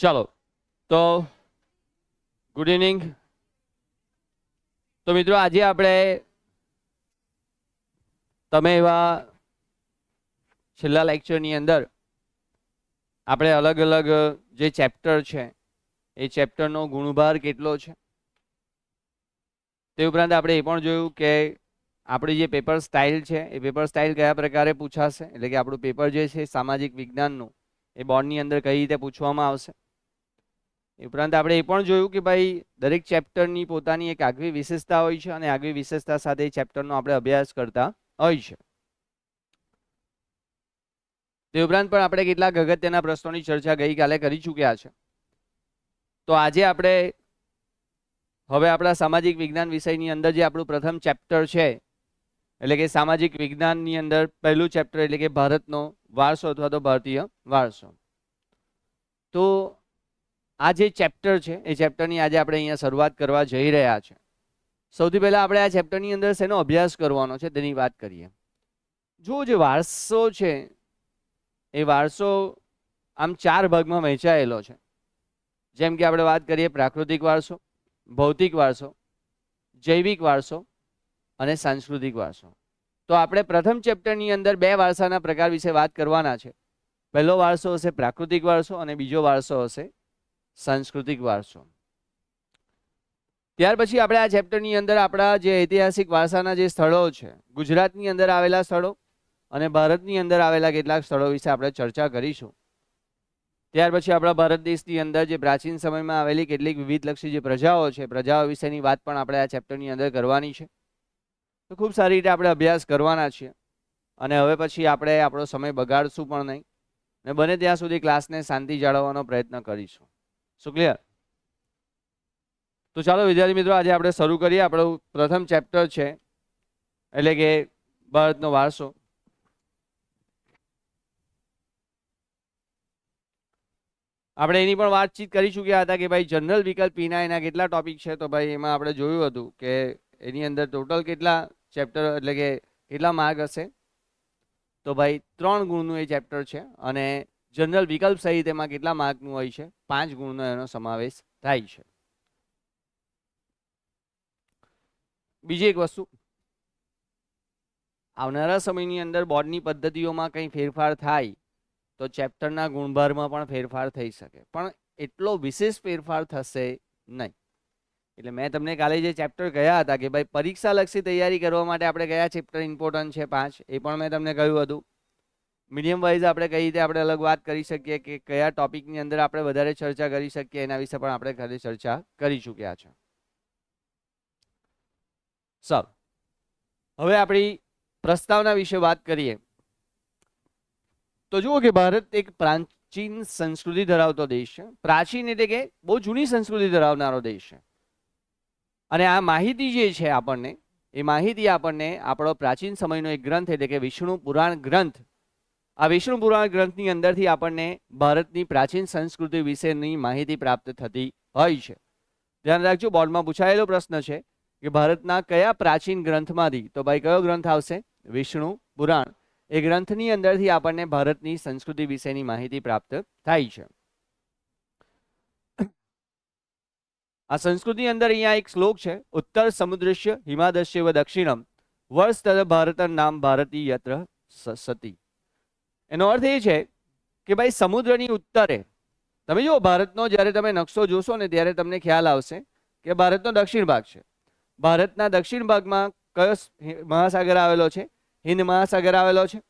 ચાલો તો good evening. તો મિત્રો આજે આપણે તમે એવા છેલ્લા લેક્ચરની અંદર આપણે અલગ અલગ જે ચેપ્ટર છે એ ચેપ્ટરનો ગુણભાર કેટલો છે તે ઉપરાંત આપણે એ પણ જોયું કે આપણી જે પેપર સ્ટાઇલ છે એ પેપર સ્ટાઇલ કયા પ્રકારે પૂછાશે, એટલે કે આપણું પેપર જે છે સામાજિક વિજ્ઞાનનું એ બોર્ડની અંદર કઈ રીતે પૂછવામાં આવશે. એ ઉપરાંત આપણે એ પણ જોયું કે ભાઈ દરેક ચેપ્ટરની પોતાની એક આગવી વિશેષતા હોય છે અને આગવી વિશેષતા સાથે ચેપ્ટરનો આપણે અભ્યાસ કરતા હોય છે. તે ઉપરાંત પણ આપણે કેટલાક અગત્યના પ્રશ્નોની ચર્ચા ગઈકાલે કરી ચૂક્યા છે. તો આજે આપણે હવે આપણા સામાજિક વિજ્ઞાન વિષયની અંદર જે આપણું પ્રથમ ચેપ્ટર છે એટલે કે સામાજિક વિજ્ઞાનની અંદર પહેલું ચેપ્ટર એટલે કે ભારતનો વારસો અથવા તો ભારતીય વારસો. તો આ જે ચેપ્ટર છે એ ચેપ્ટરની આજે આપણે અહીંયા શરૂઆત કરવા જઈ રહ્યા છે. સૌથી પહેલા આપણે આ ચેપ્ટરની અંદર શેનો અભ્યાસ કરવાનો છે તેની વાત કરીએ. જો જે વારસો છે એ વારસો આમ 4 ભાગમાં વહેંચાયેલો છે. જેમ કે આપણે વાત કરીએ પ્રાકૃતિક વારસો, ભૌતિક વારસો, જૈવિક વારસો અને સાંસ્કૃતિક વારસો. તો આપણે પ્રથમ ચેપ્ટરની અંદર 2 વારસાના પ્રકાર વિશે વાત કરવાના છે. પહેલો વારસો હશે પ્રાકૃતિક વારસો અને બીજો વારસો હશે સાંસ્કૃતિક વારસો. ત્યાર પછી આપણે આ ચેપ્ટરની અંદર આપણા જે ઐતિહાસિક વારસાના જે સ્થળો છે, ગુજરાતની અંદર આવેલા સ્થળો અને ભારતની અંદર આવેલા કેટલાક સ્થળો વિશે આપણે ચર્ચા કરીશું. ત્યાર પછી આપણા ભારત દેશની અંદર જે પ્રાચીન સમયમાં આવેલી કેટલીક વિવિધલક્ષી જે પ્રજાઓ છે, પ્રજાઓ વિશેની વાત પણ આપણે આ ચેપ્ટરની અંદર કરવાની છે. તો ખૂબ સારી રીતે આપણે અભ્યાસ કરવાના છીએ અને હવે પછી આપણે આપણો સમય બગાડશું પણ નહીં ને બને ત્યાં સુધી ક્લાસને શાંતિ જાળવવાનો પ્રયત્ન કરીશું. શું ક્લિયર? તો ચાલો વિદ્યાર્થી મિત્રો, આજે આપણે શરૂ કરીએ. આપણું પ્રથમ ચેપ્ટર છે એટલે કે ભારતનો વારસો. આપણે એની પણ વાતચીત કરી ચૂક્યા હતા કે ભાઈ જનરલ વિકલ્પ પીના એના કેટલા ટોપિક છે. તો ભાઈ એમાં આપણે જોયું હતું કે એની અંદર ટોટલ કેટલા ચેપ્ટર એટલે કે કેટલા માર્ક હશે. તો ભાઈ 3 ગુણનું એ ચેપ્ટર છે અને જનરલ વિકલ્પ સહિત એમાં કેટલા માર્કનું હોય છે, 5 ગુણનો એનો સમાવેશ થાય છે. બીજી એક વસ્તુ, આવનારા સમયની અંદર બોર્ડની પદ્ધતિઓમાં કંઈ ફેરફાર થાય તો ચેપ્ટરના ગુણભારમાં પણ ફેરફાર થઈ શકે, પણ એટલો વિશેષ ફેરફાર થશે નહીં. એટલે મેં તમને કાલે જે ચેપ્ટર કહ્યા હતા કે ભાઈ પરીક્ષાલક્ષી તૈયારી કરવા માટે આપણે કયા ચેપ્ટર ઇમ્પોર્ટન્ટ છે 5, એ પણ મેં તમને કહ્યું હતું. મીડિયમ વાઇઝ આપણે કઈ રીતે આપણે અલગ વાત કરી શકીએ કે કયા ટોપિકની અંદર આપણે વધારે ચર્ચા કરી શકીએ એના વિશે પણ આપણે ખાલી ચર્ચા કરી ચૂક્યા છે. ચાલો હવે આપણી પ્રસ્તાવના વિશે વાત કરીએ. તો જુઓ કે ભારત એક પ્રાચીન સંસ્કૃતિ ધરાવતો દેશ છે. પ્રાચીન એટલે કે બહુ જૂની સંસ્કૃતિ ધરાવનારો દેશ છે અને આ માહિતી જે છે આપણને એ માહિતી આપણને આપણો પ્રાચીન સમયનો એક ગ્રંથ એટલે કે વિષ્ણુ પુરાણ ગ્રંથ, આ વિષ્ણુ પુરાણ ગ્રંથની અંદરથી આપણને ભારતની પ્રાચીન સંસ્કૃતિ વિશેની માહિતી પ્રાપ્ત થતી હોય છે. ધ્યાન રાખજો, બોર્ડમાં પૂછાયેલો પ્રશ્ન છે કે ભારતના કયા પ્રાચીન ગ્રંથમાંથી, તો ભાઈ કયો ગ્રંથ આવશે? વિષ્ણુ પુરાણ. એ ગ્રંથની અંદરથી આપણને ભારતની સંસ્કૃતિ વિશેની માહિતી પ્રાપ્ત થાય છે. આ સંસ્કૃતિ અંદર અહીંયા એક શ્લોક છે, ઉત્તર સમુદ્રસ્ય હિમાદસ્યવ દક્ષિણમ વર્ષ તદ ભારત નામ ભારતી યત્ર સતી. એનો અર્થ એ છે કે ભાઈ સમુદ્રની ઉત્તરે, તમે જુઓ ભારતનો જ્યારે તમે નકશો જોશો ને ત્યારે તમને ખ્યાલ આવશે કે ભારતનો દક્ષિણ ભાગ છે. ભારતના દક્ષિણ ભાગમાં કયો મહાસાગર આવેલો છે? હિન્દ મહાસાગર આવેલો છે.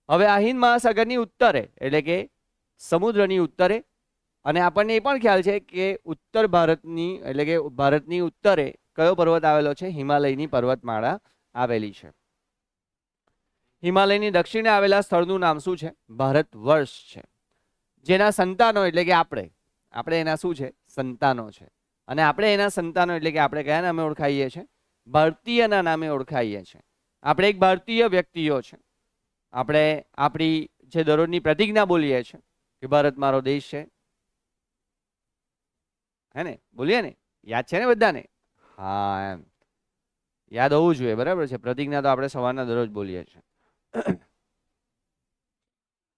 હવે આ હિન્દ મહાસાગરની ઉત્તરે એટલે કે સમુદ્રની ઉત્તરે, અને આપણને એ પણ ખ્યાલ છે કે ઉત્તર ભારતની એટલે કે ભારતની ઉત્તરે કયો પર્વત આવેલો છે? હિમાલયની પર્વતમાળા આવેલી છે. હિમાલયની દક્ષિણે આવેલા સ્થળનું નામ શું છે? ભારત વર્ષ છે. જેના સંતાનો એટલે કે આપણે એના શું છે? સંતાનો છે. અને આપણે એના સંતાનો એટલે કે આપણે કયા નામે ઓળખાઈએ છીએ? ભારતીયના નામે ઓળખાઈએ છીએ. આપણે એક ભારતીય વ્યક્તિઓ છે. આપણે આપણી જે દરરોજની પ્રતિજ્ઞા બોલીએ છીએ કે ભારત મારો દેશ છે, હે ને? બોલીએ ને? યાદ છે ને બધાને? હા, એમ યાદ હોવું જોઈએ, બરાબર છે. પ્રતિજ્ઞા તો આપણે સવારના દરરોજ બોલીએ છીએ.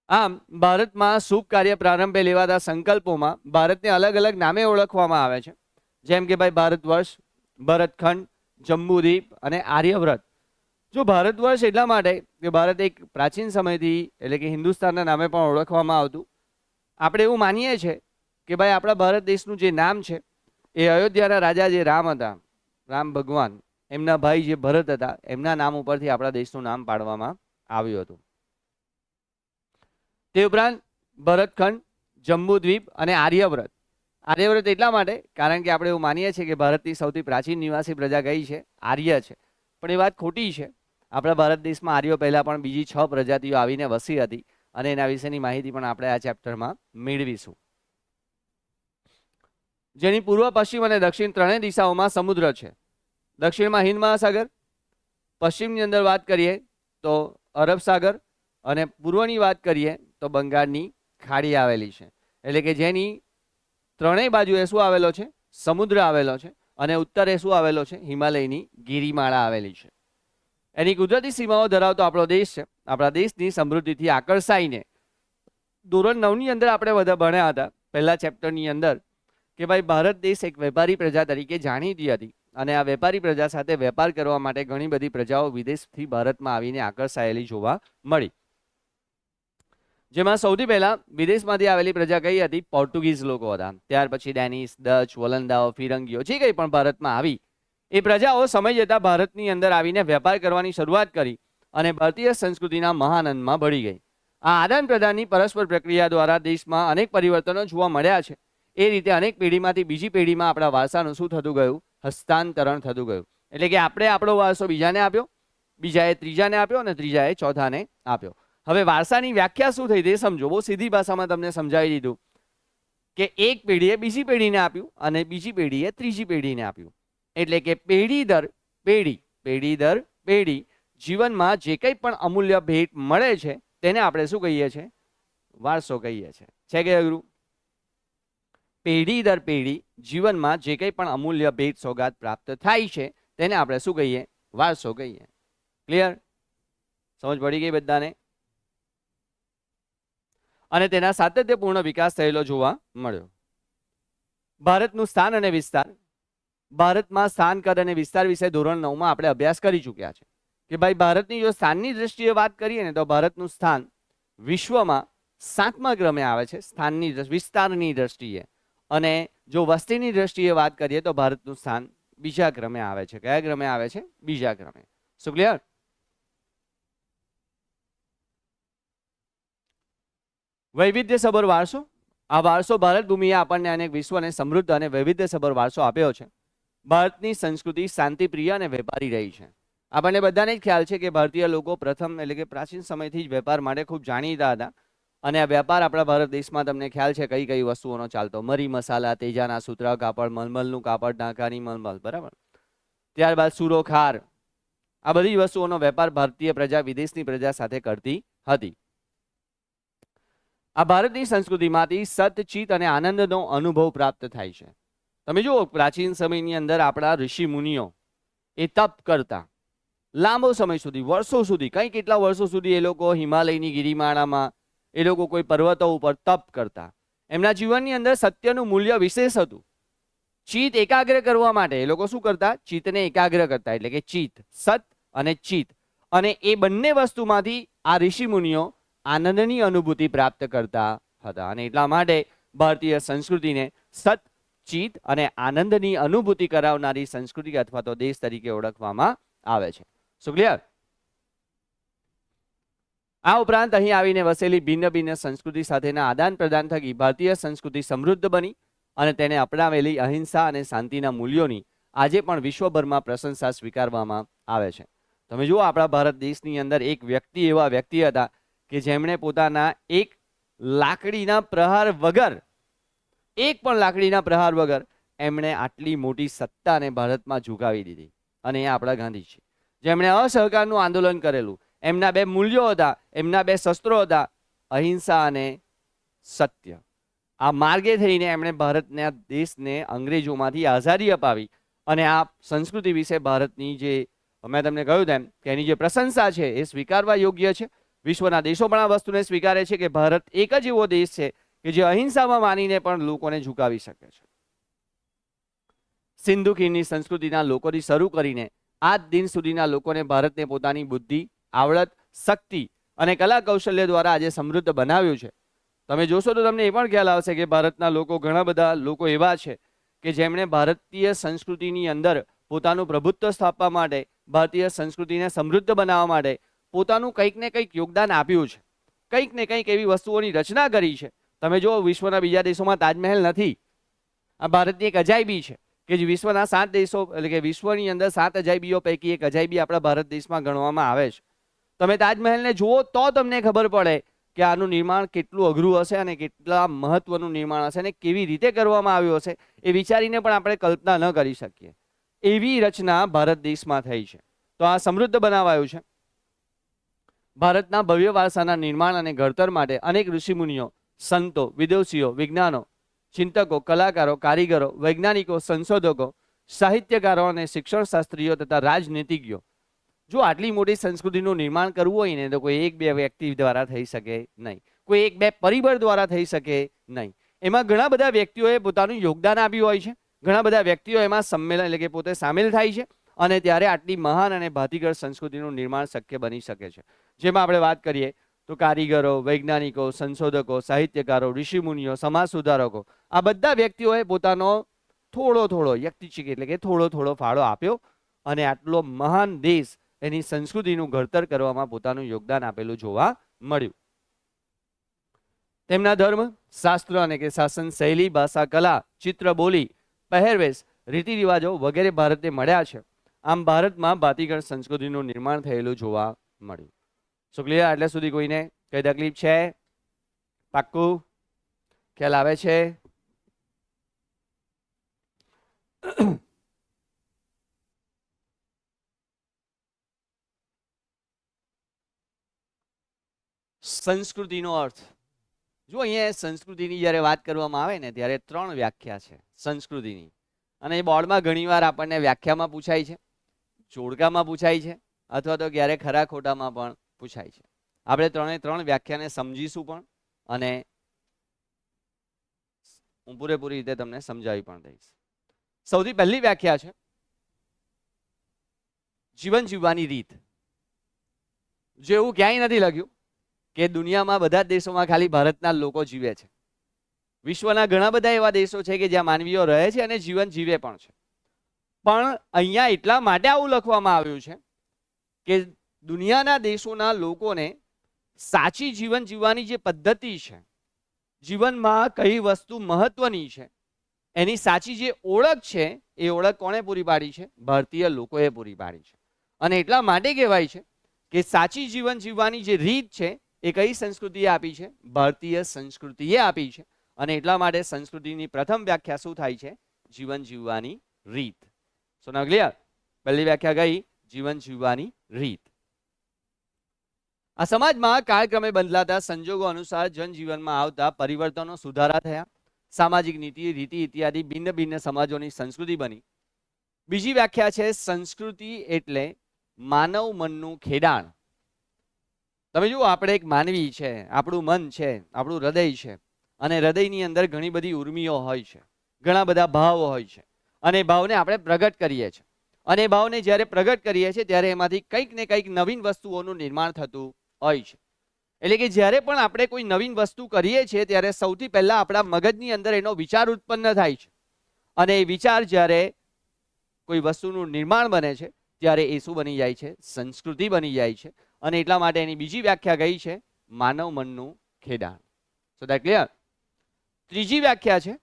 આમ ભારતમાં શુભ કાર્ય પ્રારંભે લેવાતા સંકલ્પોમાં ભારતને અલગ અલગ નામે ઓળખવામાં આવે છે, જેમ કે ભાઈ ભારત વર્ષ, ભરતખંડ, જંબુદ્વીપ અને આર્યવ્રત. જો ભારત વર્ષ એટલા માટે કે ભારત એક પ્રાચીન સમયથી એટલે કે હિન્દુસ્તાનના નામે પણ ઓળખવામાં આવતું. આપણે એવું માનીએ છીએ કે ભાઈ આપણા ભારત દેશનું જે નામ છે એ અયોધ્યાના રાજા જે રામ હતા, રામ ભગવાન, એમના ભાઈ જે ભરત હતા, એમના નામ ઉપરથી આપણા દેશનું નામ પાડવામાં આવ્યું હતું. તે ઉપરાંત ભરતખંડ, જંબુદ્વીપ અને આર્યવ્રત. આર્યવ્રત એટલા માટે કારણ કે આપણે એવું માનીએ છીએ કે ભારતની સૌથી પ્રાચીન નિવાસી પ્રજા કઈ છે? આર્ય છે. પણ એ વાત ખોટી છે. આપણા ભારત દેશમાં આર્યો પહેલા પણ બીજી 6 પ્રજાતિઓ આવીને વસી હતી અને એના વિશેની માહિતી પણ આપણે આ ચેપ્ટરમાં મેળવીશું. જેની પૂર્વ, પશ્ચિમ અને દક્ષિણ ત્રણેય દિશાઓમાં સમુદ્ર છે. દક્ષિણમાં હિન્દ મહાસાગર, પશ્ચિમની અંદર વાત કરીએ તો અરબ સાગર અને પૂર્વની વાત કરીએ તો બંગાળની ખાડી આવેલી છે. એટલે કે જેની ત્રણેય બાજુએ શું આવેલો છે? સમુદ્ર આવેલો છે. અને ઉત્તરે શું આવેલો છે? હિમાલયની ગિરિમાળા આવેલી છે. એની કુદરતી સીમાઓ ધરાવતો આપણો દેશ છે. આપણા દેશની સમૃદ્ધિથી આકર્ષાઈને ધોરણ 9 ની અંદર આપણે બધા ભણ્યા હતા પહેલા ચેપ્ટરની અંદર કે ભાઈ ભારત દેશ એક વેપારી પ્રજા તરીકે જાણીતી હતી અને આ વેપારી પ્રજા સાથે વેપાર કરવા માટે ઘણી બધી પ્રજાઓ વિદેશથી ભારતમાં આવીને આકર્ષાયેલી જોવા મળી. જેમાં સૌથી પહેલા વિદેશમાંથી આવેલી પ્રજા કઈ હતી? પોર્ટુગીઝ લોકો હતા. ત્યાર પછી ડેનિશ, ડચ, વલંદાઓ, ફિરંગીઓ જે કંઈ પણ ભારતમાં આવી એ પ્રજાઓ સમય જતા ભારતની અંદર આવીને વેપાર કરવાની શરૂઆત કરી અને ભારતીય સંસ્કૃતિના મહાનંદમાં ભળી ગઈ. આ આદાન પ્રદાનની પરસ્પર પ્રક્રિયા દ્વારા દેશમાં અનેક પરિવર્તનો જોવા મળ્યા છે. એ રીતે અનેક પેઢીમાંથી બીજી પેઢીમાં આપણા વારસાનું શું થતું ગયું? હસ્તાંતરણ થતું ગયું. એટલે કે આપણે આપણો વારસો બીજાને આપ્યો, બીજાએ ત્રીજાને આપ્યો અને ત્રીજાએ ચોથાને આપ્યો. હવે વારસાની વ્યાખ્યા શું થઈ તે સમજો. બહુ સીધી ભાષામાં તમને સમજાવી દીધું કે એક પેઢીએ બીજી પેઢીને આપ્યું અને બીજી પેઢીએ ત્રીજી પેઢીને આપ્યું. એટલે કે પેઢી દર પેઢી, પેઢી દર પેઢી જીવનમાં જે કંઈ પણ અમૂલ્ય ભેટ મળે છે તેને આપણે શું કહીએ છીએ? વારસો કહીએ છીએ. છે કે અઘરું? પેઢી દર પેઢી જીવનમાં જે કંઈ પણ અમૂલ્ય ભેટ સોગાદ પ્રાપ્ત થાય છે તેને આપણે શું કહીએ? વારસો કહીએ. ક્લિયર? સમજ પડી ગઈ બધાને? અને તેના સાતત્યપૂર્ણ વિકાસ થયેલો જોવા મળ્યો. ભારતનું સ્થાન અને વિસ્તાર. ભારતમાં સ્થાન, કદ અને વિસ્તાર વિશે ધોરણ 9 માં આપણે અભ્યાસ કરી ચૂક્યા છે કે ભાઈ ભારતની જો સ્થાનની દ્રષ્ટિએ વાત કરીએ ને તો ભારતનું સ્થાન વિશ્વમાં 7મા ક્રમે આવે છે સ્થાનની વિસ્તારની દ્રષ્ટિએ. અને જો વસ્તીની દ્રષ્ટિએ વાત કરીએ તો ભારતનું સ્થાન બીજા ક્રમે આવે છે. કયા ક્રમે આવે છે? બીજા ક્રમે. શું ક્લિયર? વૈવિધ્યસભર વારસો. આ વારસો ભારત ભૂમિએ આપણને અનેક વિશ્વને સમૃદ્ધ અને વૈવિધ્યસભર વારસો આપ્યો છે. ભારતની સંસ્કૃતિ શાંતિપ્રિય અને વેપારી રહી છે. આપણને બધાને જ ખ્યાલ છે કે ભારતીય લોકો પ્રથમ એટલે કે પ્રાચીન સમયથી જ વેપાર માટે ખૂબ જાણીતા હતા અને આ વેપાર આપણા ભારત દેશમાં તમને ખ્યાલ છે કઈ કઈ વસ્તુઓનો ચાલતો? મરી મસાલા, તેજાના સૂત્રા કાપડ, મલમલનું કાપડ, ઢાકાની મલમલ, બરાબર. ત્યારબાદ સુરો, ખાર, આ બધી વસ્તુઓનો વેપાર ભારતીય પ્રજા વિદેશની પ્રજા સાથે કરતી હતી. આ ભારતની સંસ્કૃતિમાંથી સત, ચિત્ત અને આનંદનો અનુભવ પ્રાપ્ત થાય છે. તમે જુઓ પ્રાચીન સમયની અંદર આપણા ઋષિ મુનિઓ એ તપ કરતા લાંબો સમય સુધી, વર્ષો સુધી, કઈ કેટલા વર્ષો સુધી એ લોકો હિમાલયની ગિરિમાળામાં, એ લોકો કોઈ પર્વતો ઉપર તપ કરતા. એમના જીવનની અંદર સત્યનું મૂલ્ય વિશેષ હતું. ચિત્ત એકાગ્ર કરવા માટે એ લોકો શું કરતા? ચિત્તને એકાગ્ર કરતા. એટલે કે ચિત્ત, સત અને ચિત્ત, અને એ બંને વસ્તુમાંથી આ ઋષિ મુનિઓ આનંદની અનુભૂતિ પ્રાપ્ત કરતા હતા. અને એટલા માટે ભારતીય સંસ્કૃતિને સત, ચિત્ત અને આનંદની અનુભૂતિ કરાવનારી સંસ્કૃતિ અથવા તો દેશ તરીકે ઓળખવામાં આવે છે. શું ક્લિયર? આ ઉપરાંત અહીં આવીને વસેલી ભિન્ન ભિન્ન સંસ્કૃતિ સાથેના આદાન પ્રદાન થકી ભારતીય સંસ્કૃતિ સમૃદ્ધ બની અને તેને અપનાવેલી અહિંસા અને શાંતિના મૂલ્યોની આજે પણ વિશ્વભરમાં પ્રશંસા સ્વીકારવામાં આવે છે. તમે જુઓ આપણા ભારત દેશની અંદર એક વ્યક્તિ એવા વ્યક્તિ હતા કે જેમણે પોતાના એક લાકડીના પ્રહાર વગર, એક પણ લાકડીના પ્રહાર વગર એમણે આટલી મોટી સત્તાને ભારતમાં ઝુકાવી દીધી. અને એ આપણા ગાંધીજી, જેમણે અસહકારનું આંદોલન કરેલું. એમના બે મૂલ્યો હતા, એમના બે શસ્ત્રો હતા, અહિંસા અને સત્ય. આ માર્ગે થઈને એમણે ભારતના દેશને અંગ્રેજોમાંથી આઝાદી અપાવી અને આ સંસ્કૃતિ વિશે ભારતની જે મેં તમને કહ્યું તેમ કે એની જે પ્રશંસા છે એ સ્વીકારવા યોગ્ય છે. વિશ્વના દેશો પણ આ વસ્તુને સ્વીકારે છે કે ભારત એક જ એવો દેશ છે કે જે અહિંસામાં માનીને પણ લોકોને ઝુકાવી શકે છે. સિંધુ ખીણની સંસ્કૃતિના લોકોથી શરૂ કરીને આજ દિન સુધીના લોકોને ભારતને પોતાની બુદ્ધિ, આવડત, શક્તિ અને કલા કૌશલ્ય દ્વારા આજે સમૃદ્ધ બનાવ્યું છે. તમે જોશો તો તમને એ પણ ખ્યાલ આવશે કે ભારતના લોકો, ઘણા બધા લોકો એવા છે કે જેમણે ભારતીય સંસ્કૃતિની અંદર પોતાનું પ્રભુત્વ સ્થાપવા માટે, ભારતીય સંસ્કૃતિને સમૃદ્ધ બનાવવા માટે પોતાનું કંઈક ને કંઈક યોગદાન આપ્યું છે. કંઈક ને કંઈક એવી વસ્તુઓની રચના કરી છે. તમે જો વિશ્વના બીજા દેશોમાં તાજમહેલ નથી, આ ભારતની એક અજાયબી છે કે જે વિશ્વના 7 દેશો એટલે કે વિશ્વની અંદર 7 અજાયબીઓ પૈકી એક અજાયબી આપણા ભારત દેશમાં ગણવામાં આવે છે. તમે તાજમહેલને જુઓ તો તમને ખબર પડે કે આનું નિર્માણ કેટલું અઘરું હશે અને કેટલા મહત્વનું નિર્માણ હશે અને કેવી રીતે કરવામાં આવ્યું હશે એ વિચારીને પણ આપણે કલ્પના ન કરી શકીએ. એવી રચના ભારત દેશમાં થઈ છે. તો આ સમૃદ્ધ બનાવાયું છે. ભારતના ભવ્ય વારસાના નિર્માણ અને ઘડતર માટે અનેક ઋષિમુનિઓ, સંતો, વિદુષીઓ, વિજ્ઞાનો, ચિંતકો, કલાકારો, કારીગરો, વૈજ્ઞાનિકો, સંશોધકો, સાહિત્યકારો અને શિક્ષણ શાસ્ત્રીઓ તથા રાજનીતિજ્ઞો. જો આટલી મોટી સંસ્કૃતિનું નિર્માણ કરવું હોય ને તો કોઈ એક બે વ્યક્તિ દ્વારા થઈ શકે નહીં, કોઈ એક બે પરિબળ દ્વારા થઈ શકે નહીં. એમાં ઘણા બધા વ્યક્તિઓએ પોતાનું યોગદાન આપ્યું હોય છે. ઘણા બધા વ્યક્તિઓ એમાં સંમેલન એટલે કે પોતે સામેલ થાય છે અને ત્યારે આટલી મહાન અને ભાતીગળ સંસ્કૃતિનું નિર્માણ શક્ય બની શકે છે. જેમાં આપણે વાત કરીએ તો કારીગરો, વૈજ્ઞાનિકો, સંશોધકો, સાહિત્યકારો, ઋષિમુનિઓ, સમાજ સુધારકો, આ બધા વ્યક્તિઓએ પોતાનો થોડો યક્તિચિક એટલે કે થોડો ફાળો આપ્યો અને આટલો મહાન દેશ એની સંસ્કૃતિનું ઘડતર કરવામાં પોતાનું યોગદાન આપેલું જોવા મળ્યું. તેમના ધર્મ, શાસ્ત્ર અને કે શાસન શૈલી, ભાષા, કલા, ચિત્ર, બોલી, પહેરવેશ, રીતિ રિવાજો વગેરે ભારતને મળ્યા છે. આમ ભારતમાં ભાતીગળ સંસ્કૃતિનું નિર્માણ થયેલું જોવા મળ્યું. શું ક્લિયર? એટલે સુધી કોઈને કઈ તકલીફ છે? પાક્કું ખ્યાલ આવે છે? સંસ્કૃતિનો અર્થ જો અહીંયા સંસ્કૃતિની જ્યારે વાત કરવામાં આવે ને ત્યારે 3 વ્યાખ્યા છે સંસ્કૃતિની, અને એ બોર્ડમાં ઘણીવાર આપણને વ્યાખ્યામાં પૂછાય છે, જોડકામાં પૂછાય છે અથવા તો ક્યારેક ખરા ખોટામાં પણ પૂછાય છે. આપણે 3 વ્યાખ્યાને સમજીશું પણ અને હું પૂરેપૂરી રીતે તમને સમજાવી પણ દઈશ. સૌથી પહેલી વ્યાખ્યા છે જીવન જીવવાની રીત. જો એવું ક્યાંય નથી લખ્યું કે દુનિયામાં બધા જ દેશોમાં ખાલી ભારતના લોકો જીવે છે. વિશ્વના ઘણા બધા એવા દેશો છે કે જ્યાં માનવીઓ રહે છે અને જીવન જીવે પણ છે. પણ અહીંયા એટલા માટે આવું લખવામાં આવ્યું છે કે દુનિયાના દેશોના લોકોને સાચી જીવન જીવવાની જે પદ્ધતિ છે, જીવનમાં કઈ વસ્તુ મહત્વની છે, એની સાચી જે ઓળખ છે એ ઓળખ કોણે પૂરી પાડી છે? ભારતીય લોકોએ પૂરી પાડી છે. અને એટલા માટે કહેવાય છે કે સાચી જીવન જીવવાની જે રીત છે એ કઈ સંસ્કૃતિએ આપી છે? ભારતીય સંસ્કૃતિએ આપી છે. અને એટલા માટે સંસ્કૃતિની પ્રથમ વ્યાખ્યા શું થાય છે? જીવન જીવવાની રીત. સો નાઉ ક્લિયર? પહેલી વ્યાખ્યા ગઈ જીવન જીવવાની રીત. આ સમાજમાં કાળક્રમે બદલાતા સંજોગો અનુસાર જનજીવનમાં આવતા પરિવર્તનો, સુધારા થયા. સામાજિક નીતિ, રીતિ ઇત્યાદિ ભિન્ન ભિન્ન સમાજોની સંસ્કૃતિ બની. બીજી વ્યાખ્યા છે સંસ્કૃતિ એટલે માનવ મનનું ખેડાણ. તમે જુઓ, આપણે એક માનવી છે, આપણું મન છે, આપણું હૃદય છે, અને હૃદયની અંદર ઘણી બધી ઉર્મિઓ હોય છે, ઘણા બધા ભાવો હોય છે, અને એ ભાવને આપણે પ્રગટ કરીએ છીએ. અને એ ભાવને જ્યારે પ્રગટ કરીએ છીએ ત્યારે એમાંથી કંઈક ને કંઈક નવીન વસ્તુઓનું નિર્માણ થતું હોય છે. એટલે કે જ્યારે પણ આપણે કોઈ નવીન વસ્તુ કરીએ છીએ ત્યારે સૌથી પહેલા આપણા મગજની અંદર એનો વિચાર ઉત્પન્ન થાય છે, અને એ વિચાર જ્યારે કોઈ વસ્તુનું નિર્માણ બને છે ત્યારે એ શું બની જાય છે? સંસ્કૃતિ બની જાય છે. અને એટલા માટે એની બીજી વ્યાખ્યા ગઈ છે માનવ મનનું ખેડાણ. સો ધેટ ક્લિયર? ત્રીજી વ્યાખ્યા છે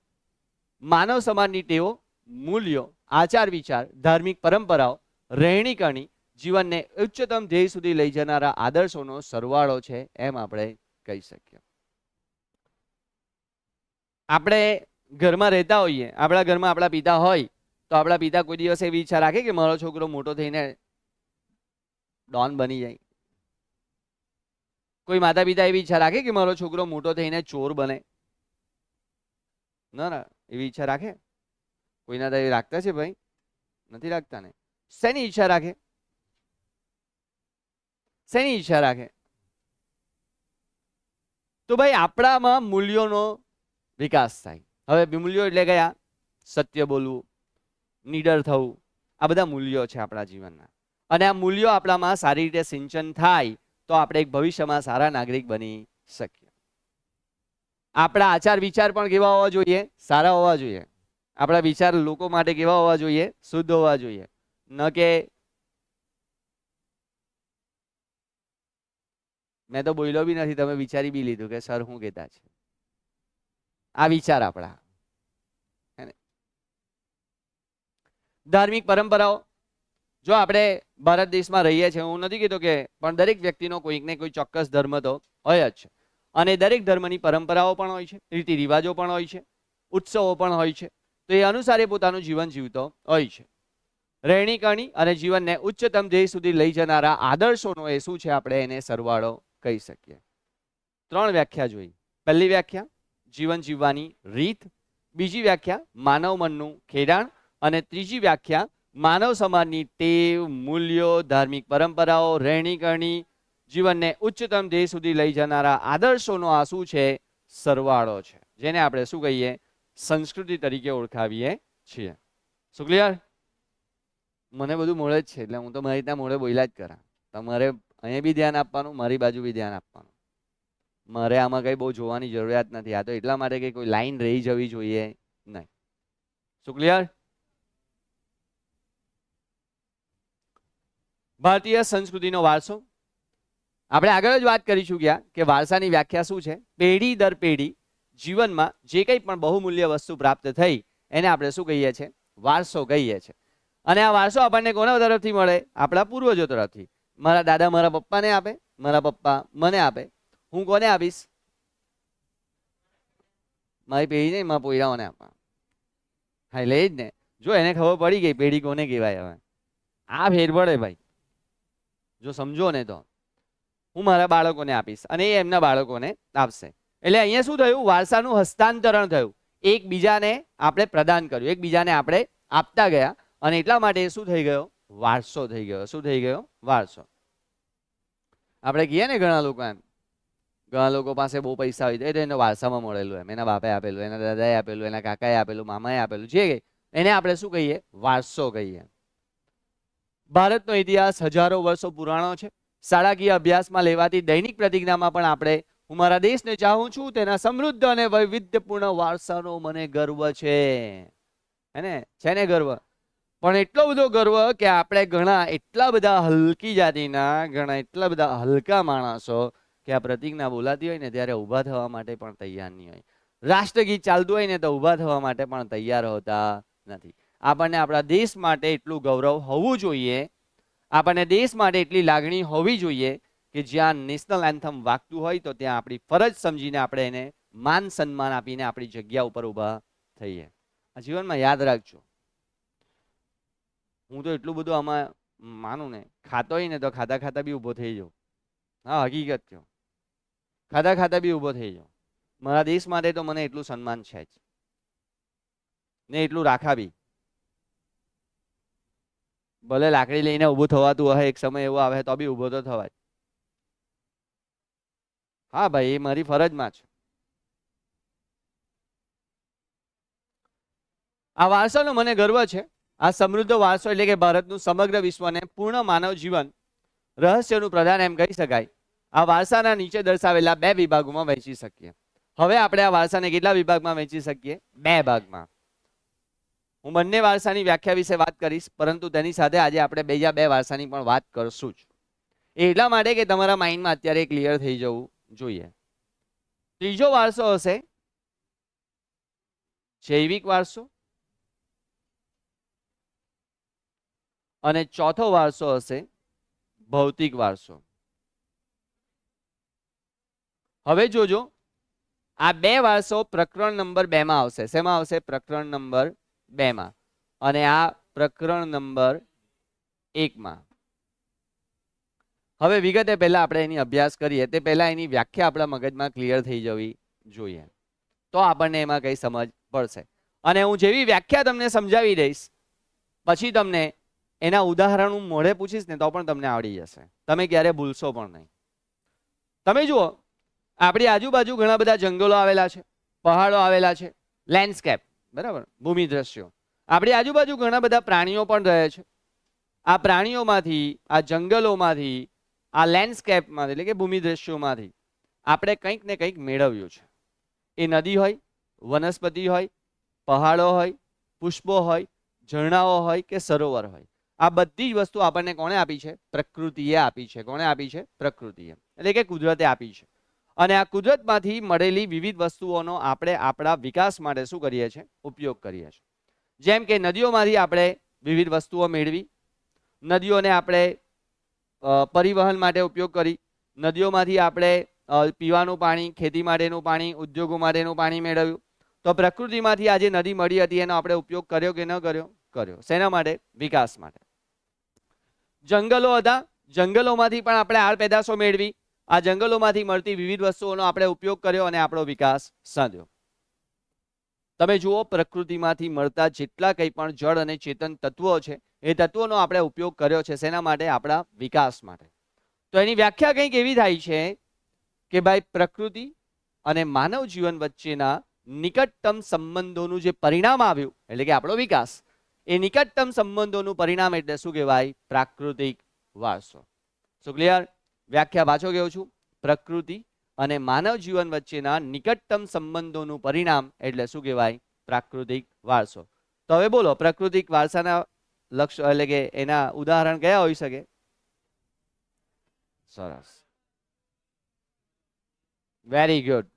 માનવ સમાજની ટેવો, મૂલ્યો, આચાર વિચાર, ધાર્મિક પરંપરાઓ, રહેણી કરણી જીવનને ઉચ્ચતમ ધ્યેય સુધી લઈ જનારા આદર્શોનો સરવાળો છે એમ આપણે કહી શકીએ. આપણે ઘરમાં રહેતા હોઈએ, આપણા ઘરમાં આપણા પિતા હોય તો આપણા પિતા કોઈ દિવસ એવી ઈચ્છા રાખે કે મારો છોકરો મોટો થઈને ડોન બની જાય? કોઈ માતા પિતા એવી ઈચ્છા રાખે કે મારો છોકરો મોટો થઈને ચોર બને? ના, એવી ઈચ્છા રાખે? કોઈના તો એવી રાખતા છે ભાઈ? નથી રાખતા ને. શેની ઈચ્છા રાખે? શેની ઈચ્છા રાખે? તો ભાઈ આપણામાં મૂલ્યોનો વિકાસ થાય. હવે મૂલ્યો એટલે કયા? સત્ય બોલવું, નીડર થવું, આ બધા મૂલ્યો છે આપણા જીવનના. અને આ મૂલ્યો આપણામાં સારી રીતે સિંચન થાય તો આપણે એક ભવિષ્યમાં સારા નાગરિક બની શકીએ. આપણા આચાર વિચાર પણ કેવા હોવા જોઈએ? સારા હોવા જોઈએ. આપણા વિચાર લોકો માટે કેવા હોવા જોઈએ? શુદ્ધ હોવા જોઈએ. ન કે મેં તો બોલ્યો બી નથી, તમે વિચારી બી લીધું કે સર શું કહેતા છે. આ વિચાર આપણા. ધાર્મિક પરંપરાઓ, જો આપણે ભારત દેશમાં રહીએ છીએ, હું નથી કહેતો કે, પણ દરેક વ્યક્તિનો કોઈક ને કોઈ ચોક્કસ ધર્મ તો હોય જ છે. અને દરેક ધર્મની પરંપરાઓ પણ હોય છે, રીતિ રિવાજો પણ હોય છે, ઉત્સવો પણ હોય છે. તો એ અનુસાર એ પોતાનું જીવન જીવતો હોય છે. રહેણી કરણી અને જીવનને ઉચ્ચતમ ધ્યેય સુધી લઈ જનારા આદર્શોનો એ શું છે? આપણે એને સરવાળો કહી શકીએ. 3 વ્યાખ્યા જોઈ. પહેલી વ્યાખ્યા જીવન જીવવાની રીત, બીજી વ્યાખ્યા માનવ મનનું ખેડાણ, અને ત્રીજી વ્યાખ્યા માનવ સમાજની ટેવ, મૂલ્યો, ધાર્મિક પરંપરાઓ, રહેણી કરણી, જીવનને ઉચ્ચતમ ધ્યેય સુધી લઈ જનારા આદર્શોનો આ શું છે? સરવાળો છે, જેને આપણે શું કહીએ? સંસ્કૃતિ તરીકે ઓળખાવીએ છીએ. શું ક્લિયર? મને બધું મોડે જ છે, એટલે હું તો મારી રીતના મોડે બોલ્યા જ કરા. તમારે અહીંયા બી ધ્યાન આપવાનું, મારી બાજુ બી ધ્યાન આપવાનું. મારે આમાં કઈ બહુ જોવાની જરૂરિયાત નથી. આ તો એટલા માટે કે કોઈ લાઈન રહી જવી જોઈએ નહીં. શું ક્લિયર? ભારતીય સંસ્કૃતિનો વારસો, આપણે આગળ જ વાત કરી ચૂક્યા કે વારસાની વ્યાખ્યા શું છે? પેઢી દર પેઢી જીવનમાં જે કંઈ પણ બહુમૂલ્ય વસ્તુ પ્રાપ્ત થઈ એને આપણે શું કહીએ છીએ? વારસો કહીએ છીએ. અને આ વારસો આપણને કોના તરફથી મળે? આપણા પૂર્વજો તરફથી. મારા દાદા મારા પપ્પાને આપે, મારા પપ્પા મને આપે. હું કોને આપીશ? મારી પેઢી નહીં, મારા પોયરાઓને આપવા. હા, એટલે જ ને. જો એને ખબર પડી ગઈ પેઢી કોને કહેવાય. હવે આ ફેર પડે ભાઈ, જો સમજો ને તો. હું મારા બાળકોને આપીશ અને એ એમના બાળકોને આપશે. એટલે અહીંયા શું થયું? વારસાનું હસ્તાંતરણ થયું. એકબીજાને આપણે પ્રદાન કર્યું, એકબીજાને આપણે આપતા ગયા, અને એટલા માટે શું થઈ ગયો? વારસો થઈ ગયો. શું થઈ ગયો? વારસો. આપણે કહીએ ને, ઘણા લોકો એમ, ઘણા લોકો પાસે બહુ પૈસા હોય તો એને વારસામાં મળેલું, એમ એના બાપે આપેલું, એના દાદાએ આપેલું, એના કાકાએ આપેલું, મામાએ આપેલું, જે એને આપણે શું કહીએ? વારસો કહીએ. ભારતનો ઇતિહાસ હજારો વર્ષો પુરાણો છે. શાળાકીય અભ્યાસમાં લેવાતી દૈનિક પ્રતિજ્ઞામાં પણ આપણે હું મારા દેશને ચાહું છું, તેના સમૃદ્ધ અને વૈવિધ્યપૂર્ણ વારસાનો મને ગર્વ છે. હે ને ગર્વ? પણ એટલો બધો ગર્વ કે આપણે ઘણા એટલા બધા હલકી જાતિના, ઘણા એટલા બધા હલકા માણસો કે આ પ્રતિજ્ઞા બોલાતી હોય ને ત્યારે ઊભા થવા માટે પણ તૈયાર નહીં હોય. રાષ્ટ્રગીત ચાલતું હોય ને તો ઊભા થવા માટે પણ તૈયાર હોતા નથી. આપણને આપણા દેશ માટે એટલું ગૌરવ હોવું જોઈએ, આપણને દેશ માટે એટલી લાગણી હોવી જોઈએ કે જ્યાં નેશનલ એન્થમ વાગતું હોય તો ત્યાં આપણી ફરજ સમજીને આપણે એને માન સન્માન આપીને આપણી જગ્યા ઉપર ઊભા થઈએ. આ જીવનમાં યાદ રાખજો. હું તો એટલું બધું આમાં માનું ને, ખાતો હોય ને તો ખાતા ખાતા બી ઊભો થઈ જાઉં. હા, હકીકત કહો, ખાતા ખાતા બી ઊભો થઈ જાઉં. મારા દેશ માટે તો મને એટલું સન્માન છે જ ને, એટલું રાખા બી. ભલે લાકડી લઈને ઊભું થવાતું હોય, એક સમય એવો આવે તો બી ઊભો તો થવાય. હા ભાઈ, એ મારી ફરજમાં છે. આ વારસાનો મને ગર્વ છે. આ સમૃદ્ધ વારસો એટલે કે ભારતનું સમગ્ર વિશ્વને પૂર્ણ માનવ જીવન રહસ્યનું પ્રદાન એમ કહી શકાય. આ વારસાના નીચે દર્શાવેલા 2 વિભાગોમાં વહેંચી શકીએ. હવે આપણે આ વારસાને કેટલા વિભાગમાં વહેંચી શકીએ? 2 ભાગમાં. હું બંને વારસાની વ્યાખ્યા વિશે વાત કરીશ, પરંતુ તેની સાથે આજે આપણે બીજા 2 વારસાની પણ વાત કરશું જ. એટલા માટે કે તમારા માઇન્ડમાં અત્યારે ક્લિયર થઈ જવું જોઈએ. ત્રીજો વારસો હશે જૈવિક વારસો, અને ચોથો વારસો હશે ભૌતિક વારસો. હવે જોજો, આ 2 વારસો પ્રકરણ નંબર 2 માં આવશે. શેમાં આવશે? પ્રકરણ નંબર 2 માં. અને આ પ્રકરણ નંબર 1 માં. હવે વિગતે પહેલા આપણે એની અભ્યાસ કરીએ તે પહેલા એની વ્યાખ્યા આપણા મગજમાં ક્લિયર થઈ જવી જોઈએ, તો આપણને એમાં કઈ સમજ પડશે. અને હું જેવી વ્યાખ્યા તમને સમજાવી દઈશ, પછી તમને એના ઉદાહરણ હું મોઢે પૂછીશ ને તો પણ તમને આવડી જશે. તમે ક્યારે ભૂલશો પણ નહીં. તમે જુઓ, આપણી આજુબાજુ ઘણા બધા જંગલો આવેલા છે, પહાડો આવેલા છે, લેન્ડસ્કેપ, બરાબર, ભૂમિ દ્રશ્યો. આપણી આજુબાજુ ઘણા બધા પ્રાણીઓ પણ રહે છે. આ પ્રાણીઓમાંથી, આ જંગલોમાંથી, આ લેન્ડસ્કેપમાંથી એટલે કે ભૂમિ દ્રશ્યોમાંથી આપણે કંઈક ને કંઈક મેળવ્યું છે. એ નદી હોય, વનસ્પતિ હોય, પહાડો હોય, પુષ્પો હોય, ઝરણાઓ હોય કે સરોવર હોય, આ બધી જ વસ્તુ આપણને કોણે આપી છે? પ્રકૃતિએ આપી છે. કોણે આપી છે? પ્રકૃતિએ, એટલે કે કુદરતે આપી છે. અને આ કુદરતમાંથી મળેલી વિવિધ વસ્તુઓનો આપણે આપણા વિકાસ માટે શું કરીએ છીએ? ઉપયોગ કરીએ છીએ. જેમ કે નદીઓમાંથી આપણે વિવિધ વસ્તુઓ મેળવી, નદીઓને આપણે પરિવહન માટે ઉપયોગ કરી, નદીઓમાંથી આપણે પીવાનું પાણી, ખેતી માટેનું પાણી, ઉદ્યોગો માટેનું પાણી મેળવ્યું. તો પ્રકૃતિમાંથી આજે નદી મળી હતી એનો આપણે ઉપયોગ કર્યો કે ન કર્યો? કર્યો. શેના માટે? વિકાસ માટે. જંગલો હતા, જંગલોમાંથી પણ આપણે આડ પેદાશો મેળવી, આ જંગલોમાંથી મળતી વિવિધ વસ્તુઓનો આપણે ઉપયોગ કર્યો અને આપણો વિકાસ સાધ્યો. તમે જુઓ, પ્રકૃતિમાંથી મળતા જેટલા કંઈ પણ જળ અને ચેતન તત્વો છે એ તત્વોનો આપણે ઉપયોગ કર્યો છે. શેના માટે? આપણા વિકાસ માટે. તો એની વ્યાખ્યા કંઈક એવી થાય છે કે ભાઈ પ્રકૃતિ અને માનવ જીવન વચ્ચેના નિકટતમ સંબંધોનું જે પરિણામ આવ્યું એટલે કે આપણો વિકાસ, એ નિકટતમ સંબંધોનું પરિણામ એટલે શું કહેવાય? પ્રાકૃતિક વારસો. શું ક્લિયર? વ્યાખ્યા પાછો કહું છું, પ્રકૃતિ અને માનવ જીવન વચ્ચેના નિકટતમ સંબંધોનું પરિણામ એટલે શું કહેવાય? પ્રાકૃતિક વારસો. તો હવે બોલો, પ્રાકૃતિક વારસાના લક્ષ્ય એટલે કે એના ઉદાહરણ કયા હોઈ શકે? સરસ, વેરી ગુડ,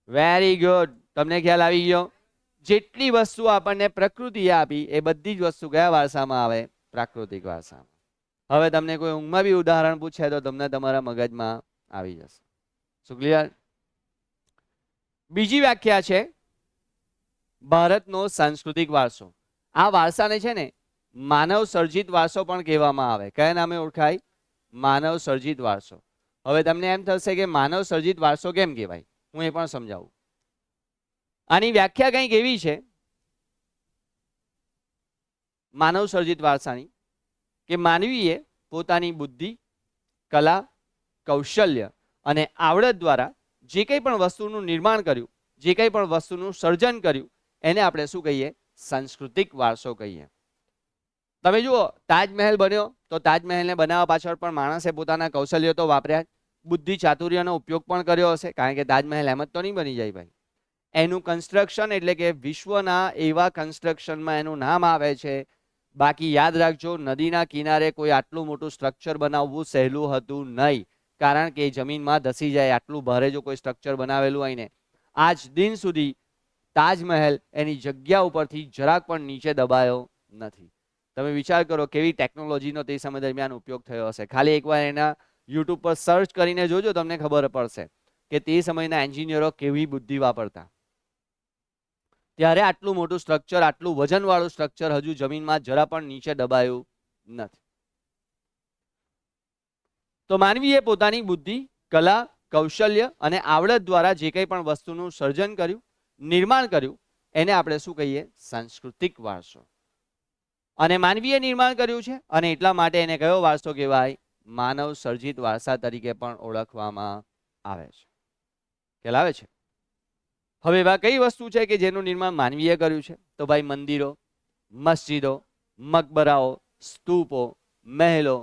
વેરી ગુડ. તમને ખ્યાલ આવી ગયો? જેટલી વસ્તુ આપણને પ્રકૃતિએ આપી એ બધી જ વસ્તુ કયા વારસામાં આવે? પ્રાકૃતિક વારસામાં. હવે તમને કોઈ ઊંઘમાં બી ઉદાહરણ પૂછે તો તમને તમારા મગજમાં આવી જશે. શું ક્લિયર? બીજી વ્યાખ્યા છે ભારતનો સાંસ્કૃતિક વારસો. આ વારસાને છે ને માનવ સર્જિત વારસો પણ કહેવામાં આવે. કયા નામે ઓળખાય? માનવ સર્જિત વારસો. હવે તમને એમ થશે કે માનવ સર્જિત વારસો કેમ કહેવાય? હું એ પણ સમજાવું. આની વ્યાખ્યા કંઈક એવી છે માનવ સર્જિત વારસાની કે માનવીએ પોતાની બુદ્ધિ, કલા, કૌશલ્ય અને આવડત દ્વારા જે કંઈ પણ વસ્તુનું નિર્માણ કર્યું, જે કંઈ પણ વસ્તુનું સર્જન કર્યું એને આપણે શું કહીએ? સાંસ્કૃતિક વારસો કહીએ. તમે જુઓ, તાજમહેલ બન્યો તો તાજમહેલને બનાવવા પાછળ પણ માણસે પોતાના કૌશલ્ય તો વાપર્યા, બુદ્ધિ ચાતુર્યનો ઉપયોગ પણ કર્યો હશે, કારણ કે તાજમહેલ એમ જ તો નહીં બની જાય ભાઈ. એનું કન્સ્ટ્રક્શન એટલે કે વિશ્વના એવા કન્સ્ટ્રક્શનમાં એનું નામ આવે છે. બાકી યાદ રાખજો, નદીના કિનારે કોઈ આટલું મોટું સ્ટ્રક્ચર બનાવવું સહેલું હતું નહીં, કારણ કે જમીનમાં ધસી જાય આટલું ભારે જો કોઈ સ્ટ્રક્ચર બનાવેલું હોય ને. આજ દિન સુધી તાજમહેલ એની જગ્યા ઉપરથી જરાક પણ નીચે દબાયો નથી. તમે વિચાર કરો કેવી ટેકનોલોજીનો તે સમય દરમિયાન ઉપયોગ થયો હશે. ખાલી એકવાર એના યુટ્યુબ પર સર્ચ કરીને જોજો, તમને ખબર પડશે કે તે સમયના એન્જિનિયરો કેવી બુદ્ધિ વાપરતા. ત્યારે આટલું મોટું સ્ટ્રક્ચર, આટલું વજનવાળું સ્ટ્રક્ચર હજુ જમીનમાં જરા પણ નીચે દબાયું નથી. તો માનવીએ પોતાની બુદ્ધિ, કલા, કૌશલ્ય અને આવડત દ્વારા જે કંઈ પણ વસ્તુનું સર્જન કર્યું, નિર્માણ કર્યું એને આપણે શું કહીએ? સાંસ્કૃતિક વારસો. અને માનવીએ નિર્માણ કર્યું છે અને એટલા માટે એને કયો વારસો કહેવાય? માનવ સર્જિત વારસા તરીકે પણ ઓળખવામાં આવે છે. ખ્યાલ આવે છે? હવે એવા કઈ વસ્તુ છે કે જેનું નિર્માણ માનવીએ કર્યું છે? તો ભાઈ મંદિરો, મસ્જિદો, મકબરાઓ, સ્તૂપો, મહેલો,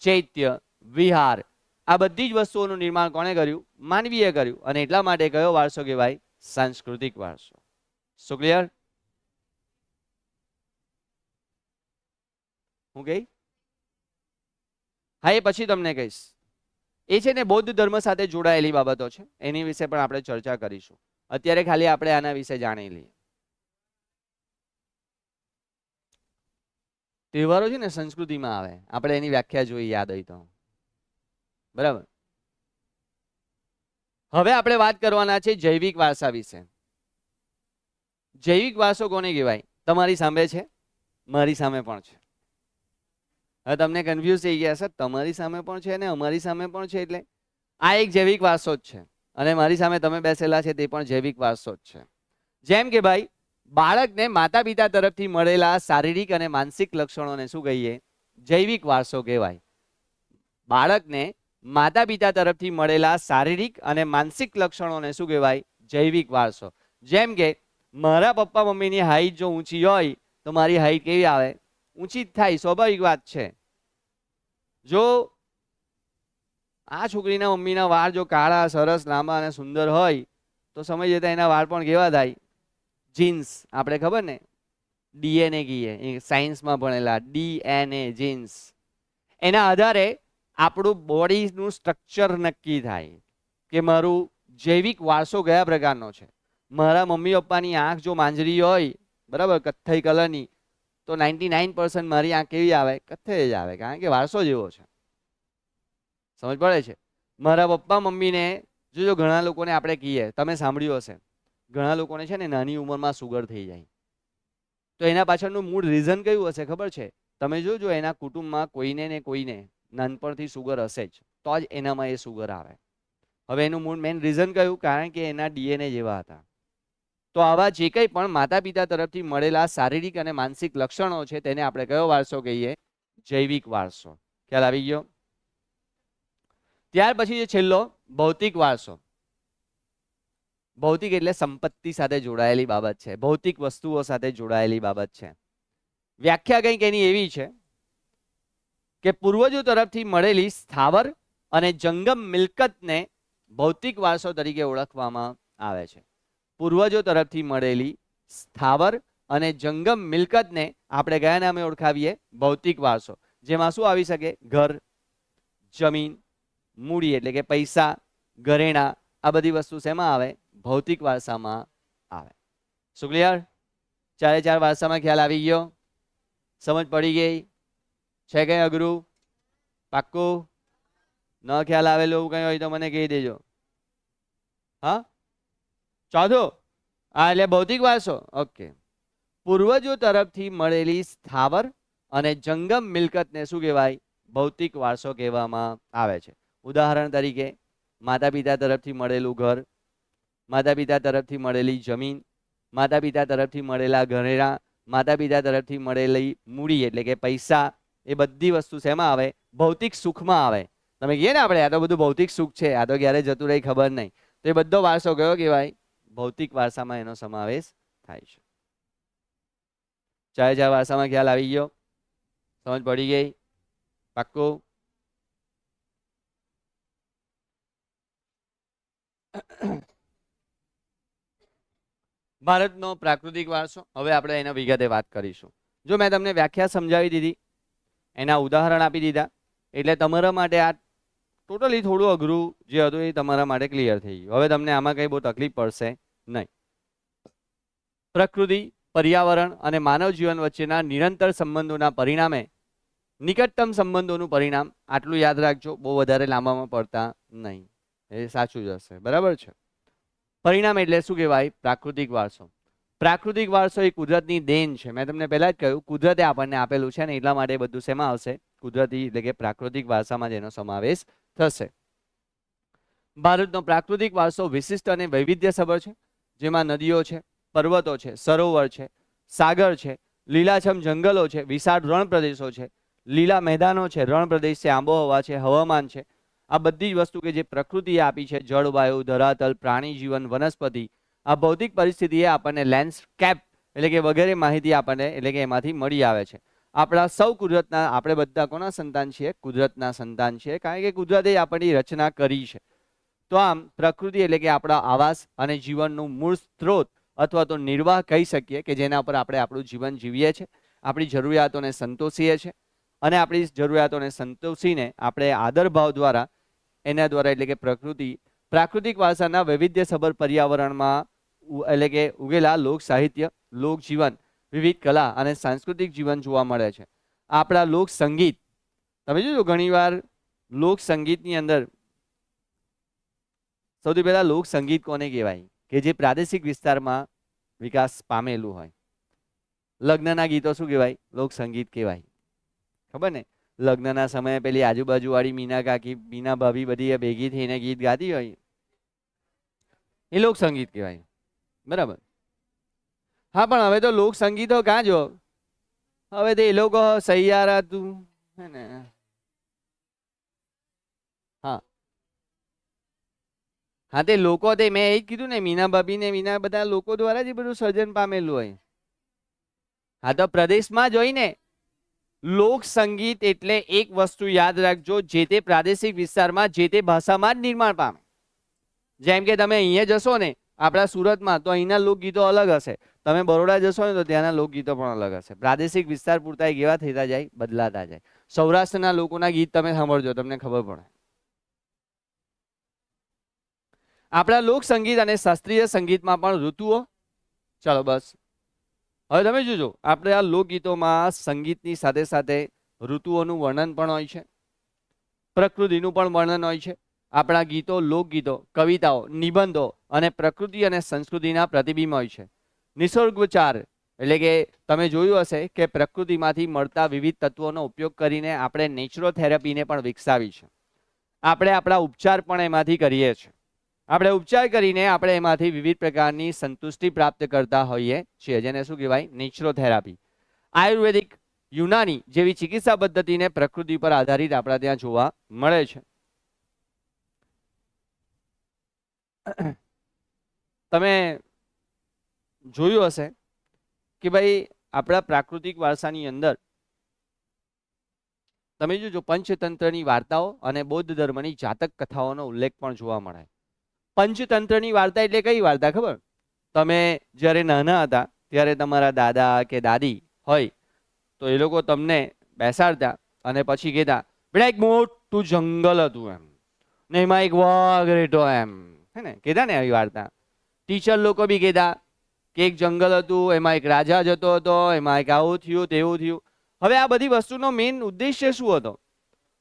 ચૈત્ય, વિહાર, આ બધી જ વસ્તુઓનું નિર્માણ કોણે કર્યું? માનવીએ કર્યું. અને એટલા માટે કયો વારસો કહેવાય? સાંસ્કૃતિક વારસો. શું ક્લિયર? હું કઈ? હા, એ પછી તમને કહીશ. એ છે ને બૌદ્ધ ધર્મ સાથે જોડાયેલી બાબતો છે, એની વિશે પણ આપણે ચર્ચા કરીશું. અત્યારે ખાલી આપણે આના વિશે જાણી લઈએ. તહેવારો છે ને સંસ્કૃતિમાં આવે, આપણે એની વ્યાખ્યા જોઈ યાદ હોય તો. બરાબર. હવે આપણે વાત કરવાના છે જૈવિક વારસા વિશે. જૈવિક વારસો કોને કહેવાય? તમારી સામે છે, મારી સામે પણ છે. હવે તમને કન્ફ્યુઝ થઈ ગયા, સર તમારી સામે પણ છે ને અમારી સામે પણ છે, એટલે આ એક જૈવિક વારસો જ છે. અને મારી સામે તમે બેસેલા છે તે પણ જૈવિક વારસો જ છે. જેમ કે ભાઈ, બાળકને માતા પિતા તરફથી મળેલા શારીરિક અને માનસિક લક્ષણોને શું કહીએ? જૈવિક વારસો કહેવાય. બાળકને માતા પિતા તરફથી મળેલા શારીરિક અને માનસિક લક્ષણોને શું કહેવાય? જૈવિક વારસો. જેમ કે મારા પપ્પા મમ્મીની હાઈટ જો ઊંચી હોય તો મારી હાઈટ કેવી આવે? ઊંચી જ થાય, સ્વાભાવિક વાત છે. જો આ છોકરીના મમ્મીના વાળ જો કાળા સરસ લાંબા અને સુંદર હોય તો સમય જતા એના વાળ પણ કેવા થાય? જીન્સ, આપણે ખબર ને ડીએનએ કહીએ, સાયન્સમાં ભણેલા ડીએનએ જીન્સ, એના આધારે આપણું બોડીનું સ્ટ્રક્ચર નક્કી થાય કે મારું જૈવિક વારસો કયા પ્રકારનો છે. મારા મમ્મી પપ્પાની આંખ જો માંજરી હોય, બરાબર, કથ્થઈ કલરની, તો 99% મારી આંખ કેવી આવે? કથ્થઈ જ આવે, કારણ કે વારસો જેવો છે. સમજ પડે છે? મારા પપ્પા મમ્મીને જો ઘણા લોકોને આપણે કહીએ, તમે સાંભળ્યું હશે, ઘણા લોકોને છે ને નાની ઉંમરમાં સુગર થઈ જાય, તો એના પાછળનું મૂળ રીઝન કયું હશે ખબર છે? તમે જોજો એના કુટુંબમાં કોઈને ને કોઈને નાનપણથી સુગર હશે જ, તો જ એનામાં એ સુગર આવે. હવે એનું મૂળ મેઇન રીઝન કયું? કારણ કે એના ડીએનએ જેવા હતા. તો આવા જે કંઈ પણ માતા પિતા તરફથી મળેલા શારીરિક અને માનસિક લક્ષણો છે તેને આપણે કયો વારસો કહીએ? જૈવિક વારસો. ખ્યાલ આવી ગયો? ત્યાર પછી જે છેલ્લો ભૌતિક વારસો. ભૌતિક એટલે સંપત્તિ સાથે જોડાયેલી બાબત છે, ભૌતિક વસ્તુઓ સાથે જોડાયેલી બાબત છે. વ્યાખ્યા કંઈક એની એવી છે કે પૂર્વજો તરફથી મળેલી સ્થાવર અને જંગમ મિલકતને ભૌતિક વારસો તરીકે ઓળખવામાં આવે છે. પૂર્વજો તરફથી મળેલી સ્થાવર અને જંગમ મિલકતને આપણે કયા નામે ઓળખાવીએ? ભૌતિક વારસો. જેમાં શું આવી શકે? ઘર, જમીન, મૂડી એટલે કે પૈસા, ઘરેણા, આ બધી વસ્તુ શેમાં આવે? ભૌતિક વારસામાં આવે. શું ક્લિયર? ચારે ચાર વારસામાં ખ્યાલ આવી ગયો? સમજ પડી ગઈ? છે કઈ અઘરું? પાક્કું? ન ખ્યાલ આવેલું એવું કઈ હોય તો મને કહી દેજો. હા, ચોથું, હા, એટલે ભૌતિક વારસો. ઓકે. પૂર્વજો તરફથી મળેલી સ્થાવર અને જંગમ મિલકતને શું કહેવાય? ભૌતિક વારસો કહેવામાં આવે છે. ઉદાહરણ તરીકે માતા પિતા તરફથી મળેલું ઘર, માતા પિતા તરફથી મળેલી જમીન, માતા પિતા તરફથી મળેલા ઘરેણા, માતા પિતા તરફથી મળેલી મૂડી એટલે કે પૈસા, એ બધી વસ્તુ શેમાં આવે? ભૌતિક સુખમાં આવે. તમે કહીએ ને આપણે આ તો બધું ભૌતિક સુખ છે, આ તો ક્યારે જતું રહી ખબર નહીં, તો એ બધો વારસો કયો કહેવાય? ભૌતિક વારસામાં એનો સમાવેશ થાય છે. ચારે ચાર વારસામાં ખ્યાલ આવી ગયો? સમજ પડી ગઈ? પાક્કું? ભારતનો પ્રાકૃતિક વારસો, હવે આપણે એના વિગતે વાત કરીશું. જો મેં તમને વ્યાખ્યા સમજાવી દીધી, એના ઉદાહરણ આપી દીધા, એટલે તમારા માટે આ ટોટલી થોડું અઘરું જે હતું એ તમારા માટે ક્લિયર થઈ ગયું. હવે તમને આમાં કંઈ બહુ તકલીફ પડશે નહીં. પ્રકૃતિ, પર્યાવરણ અને માનવ જીવન વચ્ચેના નિરંતર સંબંધોના પરિણામે નિકટતમ સંબંધોનું પરિણામ, આટલું યાદ રાખજો, બહુ વધારે લાંબામાં પડતા નહીં, એ સાચું જ હશે. બરાબર છે? પરિણામ એટલે શું કહેવાય? પ્રાકૃતિક વારસો. પ્રાકૃતિક વારસો એ કુદરતની દેન છે. મેં તમને પહેલા જ કહ્યું, કુદરતે આપણને આપેલું છે ને, એટલા માટે બધું શેમાં આવશે? કુદરતી એટલે કે પ્રાકૃતિક વારસામાં જેનો સમાવેશ થશે. ભારતનો પ્રાકૃતિક વારસો વિશિષ્ટ અને વૈવિધ્યસભર છે, જેમાં નદીઓ છે, પર્વતો છે, સરોવર છે, સાગર છે, લીલાછમ જંગલો છે, વિશાળ રણ પ્રદેશો છે, લીલા મેદાનો છે, રણ પ્રદેશ છે, આબોહવા છે, હવામાન છે. આ બધી જ વસ્તુ કે જે પ્રકૃતિએ આપી છે, જળવાયુ, ધરાતલ, પ્રાણી જીવન, વનસ્પતિ, આ ભૌતિક પરિસ્થિતિએ આપણને લેન્ડસ્કેપ એટલે કે વગેરે માહિતી આપણને એટલે કે એમાંથી મળી આવે છે. આપણા સૌ કુદરતના, આપણે બધા કોના સંતાન છીએ? કુદરતના સંતાન છીએ, કારણ કે કુદરતે આપણી રચના કરી છે. તો આમ પ્રકૃતિ એટલે કે આપણા આવાસ અને જીવનનું મૂળ સ્ત્રોત અથવા તો નિર્વાહ કહી શકીએ, કે જેના પર આપણે આપણું જીવન જીવીએ છીએ, આપણી જરૂરિયાતોને સંતોષીએ છીએ, અને આપણી જરૂરિયાતોને સંતોષીને આપણે આદરભાવ દ્વારા એના દ્વારા એટલે કે પ્રકૃતિ, પ્રાકૃતિક વારસાના વૈવિધ્યસભર પર્યાવરણમાં એટલે કે ઉગેલા લોક સાહિત્ય, લોક જીવન, વિવિધ કલા અને સાંસ્કૃતિક જીવન જોવા મળે છે. આપણા લોક સંગીત, તમે જોજો ઘણીવાર લોક સંગીતની અંદર સૌથી પહેલા લોક સંગીત કોને કહેવાય? કે જે પ્રાદેશિક વિસ્તારમાં વિકાસ પામેલું હોય. લગ્નના ગીતો શું કહેવાય? લોક સંગીત કહેવાય. ખબર ને? લગ્નના સમયે પેલી આજુબાજુ વાળી મીના કાકી, મીના ભાભી બધી ભેગી થઈને ગીત ગાતી હોય, એ લોક સંગીત કહેવાય. બરાબર? હા, પણ હવે તો લોક સંગીતો કાં જો, હવે તો એ લોકો સૈયારા તું હે ને, હા, હા તે લોકો તે મેં એ જ કીધું ને, મીના ભાભી ને મીના બધા લોકો દ્વારા જ એ બધું સર્જન પામેલું હોય. હા તો પ્રદેશમાં જ હોય ને. લોક સંગીત એટલે એક વસ્તુ યાદ રાખજો, જે તે પ્રાદેશિક વિસ્તારમાં જે તે ભાષામાં જ નિર્માણ પામે. જેમ કે તમે અહીંયા જશો ને આપણા સુરતમાં તો અહીંના લોકગીતો અલગ હશે, તમે બરોડા જશો ને તો ત્યાંના લોકગીતો પણ અલગ હશે. પ્રાદેશિક વિસ્તાર પૂરતા કેવા થતા જાય, બદલાતા જાય. સૌરાષ્ટ્રના લોકોના ગીત તમે સાંભળજો, તમને ખબર પડે. આપણા લોક સંગીત અને શાસ્ત્રીય સંગીતમાં પણ ઋતુઓ, ચાલો બસ હવે તમે જોજો, આપણે આ લોકગીતોમાં સંગીતની સાથે સાથે ઋતુઓનું વર્ણન પણ હોય છે, પ્રકૃતિનું પણ વર્ણન હોય છે. આપણા ગીતો, લોકગીતો, કવિતાઓ, નિબંધો અને પ્રકૃતિ અને સંસ્કૃતિના પ્રતિબિંબ હોય છે. નિસર્ગોપચાર એટલે કે તમે જોયું હશે કે પ્રકૃતિમાંથી મળતા વિવિધ તત્વોનો ઉપયોગ કરીને આપણે નેચરોથેરાપીને પણ વિકસાવી છે. આપણે આપણા ઉપચાર પણ એમાંથી કરીએ છીએ. આપણે ઉપચાર કરીને આપણે એમાંથી વિવિધ પ્રકારની સંતુષ્ટિ પ્રાપ્ત કરતા હોઈએ છીએ, જેને શું કહેવાય? નેચરોથેરાપી. આયુર્વેદિક, યુનાની જેવી ચિકિત્સા પદ્ધતિને પ્રકૃતિ પર આધારિત આપણા ત્યાં જોવા મળે છે. તમે જોયું હશે કે ભાઈ આપણા પ્રાકૃતિક વારસાની અંદર તમે જોજો પંચતંત્રની વાર્તાઓ અને બૌદ્ધ ધર્મની જાતક કથાઓનો ઉલ્લેખ પણ જોવા મળે. પંચતંત્રની વાર્તા એટલે કઈ વાર્તા ખબર? તમે જ્યારે નાના હતા ત્યારે તમારા દાદા કે દાદી હોય તો એ લોકો તમને બેસાડતા અને પછી કહેતા, બેટા એક મોટું જંગલ હતું એમ ને એમાં એક વાઘ રહેતો એમ, હે ને, કહેતા ને આવી વાર્તા. ટીચર લોકો બી કહેતા કે એક જંગલ હતું, એમાં એક રાજા જતો હતો, એમાં એક આવું થયું તેવું થયું. હવે આ બધી વસ્તુનો મેઇન ઉદ્દેશ્ય શું હતો?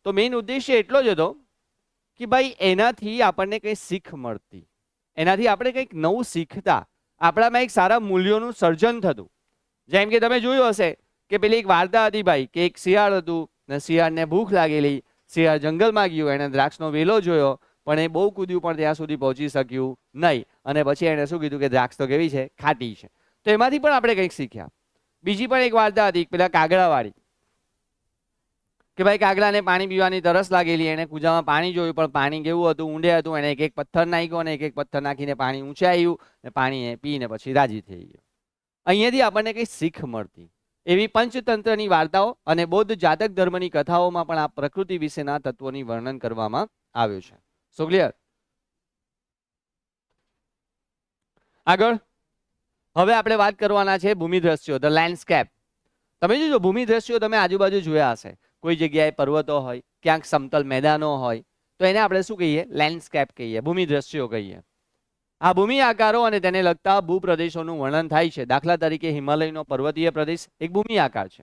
તો મેઇન ઉદ્દેશ્ય એટલો જ હતો કે ભાઈ એનાથી આપણને કંઈ શીખ મળતી, એનાથી આપણે કંઈક નવું શીખતા, આપણામાં એક સારા મૂલ્યોનું સર્જન થતું. જેમ કે તમે જોયું હશે કે પેલી એક વાર્તા હતી ભાઈ કે એક શિયાળ હતું ને શિયાળને ભૂખ લાગેલી, શિયાળ જંગલમાં ગયું, એને દ્રાક્ષનો વેલો જોયો પણ એ બહુ કૂદ્યું પણ ત્યાં સુધી પહોંચી શક્યું નહીં, અને પછી એને શું કીધું કે દ્રાક્ષ તો કેવી છે? ખાટી છે. તો એમાંથી પણ આપણે કંઈક શીખ્યા. બીજી પણ એક વાર્તા હતી પેલા કાગડાવાળી કે ભાઈ કાગડાને પાણી પીવાની તરસ લાગેલી, એને કૂજામાં પાણી જોયું પણ પાણી કેવું હતું? ઊંડે હતું. એને એક એક પથ્થર નાખ્યો અને એક એક પથ્થર નાખીને પાણી ઊંચે આવ્યું ને પાણી પીને પછી રાજી થઈ ગયો. અહીંયાથી આપણને કંઈ શીખ મળતી. એવી પંચતંત્રની વાર્તાઓ અને બૌદ્ધ જાતક ધર્મની કથાઓમાં પણ આ પ્રકૃતિ વિશેના તત્વોની વર્ણન કરવામાં આવ્યું છે. સો ક્લિયર? આગળ હવે આપણે વાત કરવાના છે ભૂમિ દ્રશ્યો, ધ લેન્ડસ્કેપ. તમે જોજો ભૂમિ દ્રશ્યો તમે આજુબાજુ જોયા હશે. કોઈ જગ્યાએ પર્વતો હોય, ક્યાંક સમતલ મેદાનો હોય, તો એને આપણે શું કહીએ? લેન્ડસ્કેપ કહીએ, ભૂમિ દ્રશ્યો કહીએ. આ ભૂમિ આકારો અને તેને લગતા ભૂપ્રદેશોનું વર્ણન થાય છે. દાખલા તરીકે હિમાલયનો પર્વતીય પ્રદેશ એક ભૂમિ આકાર છે.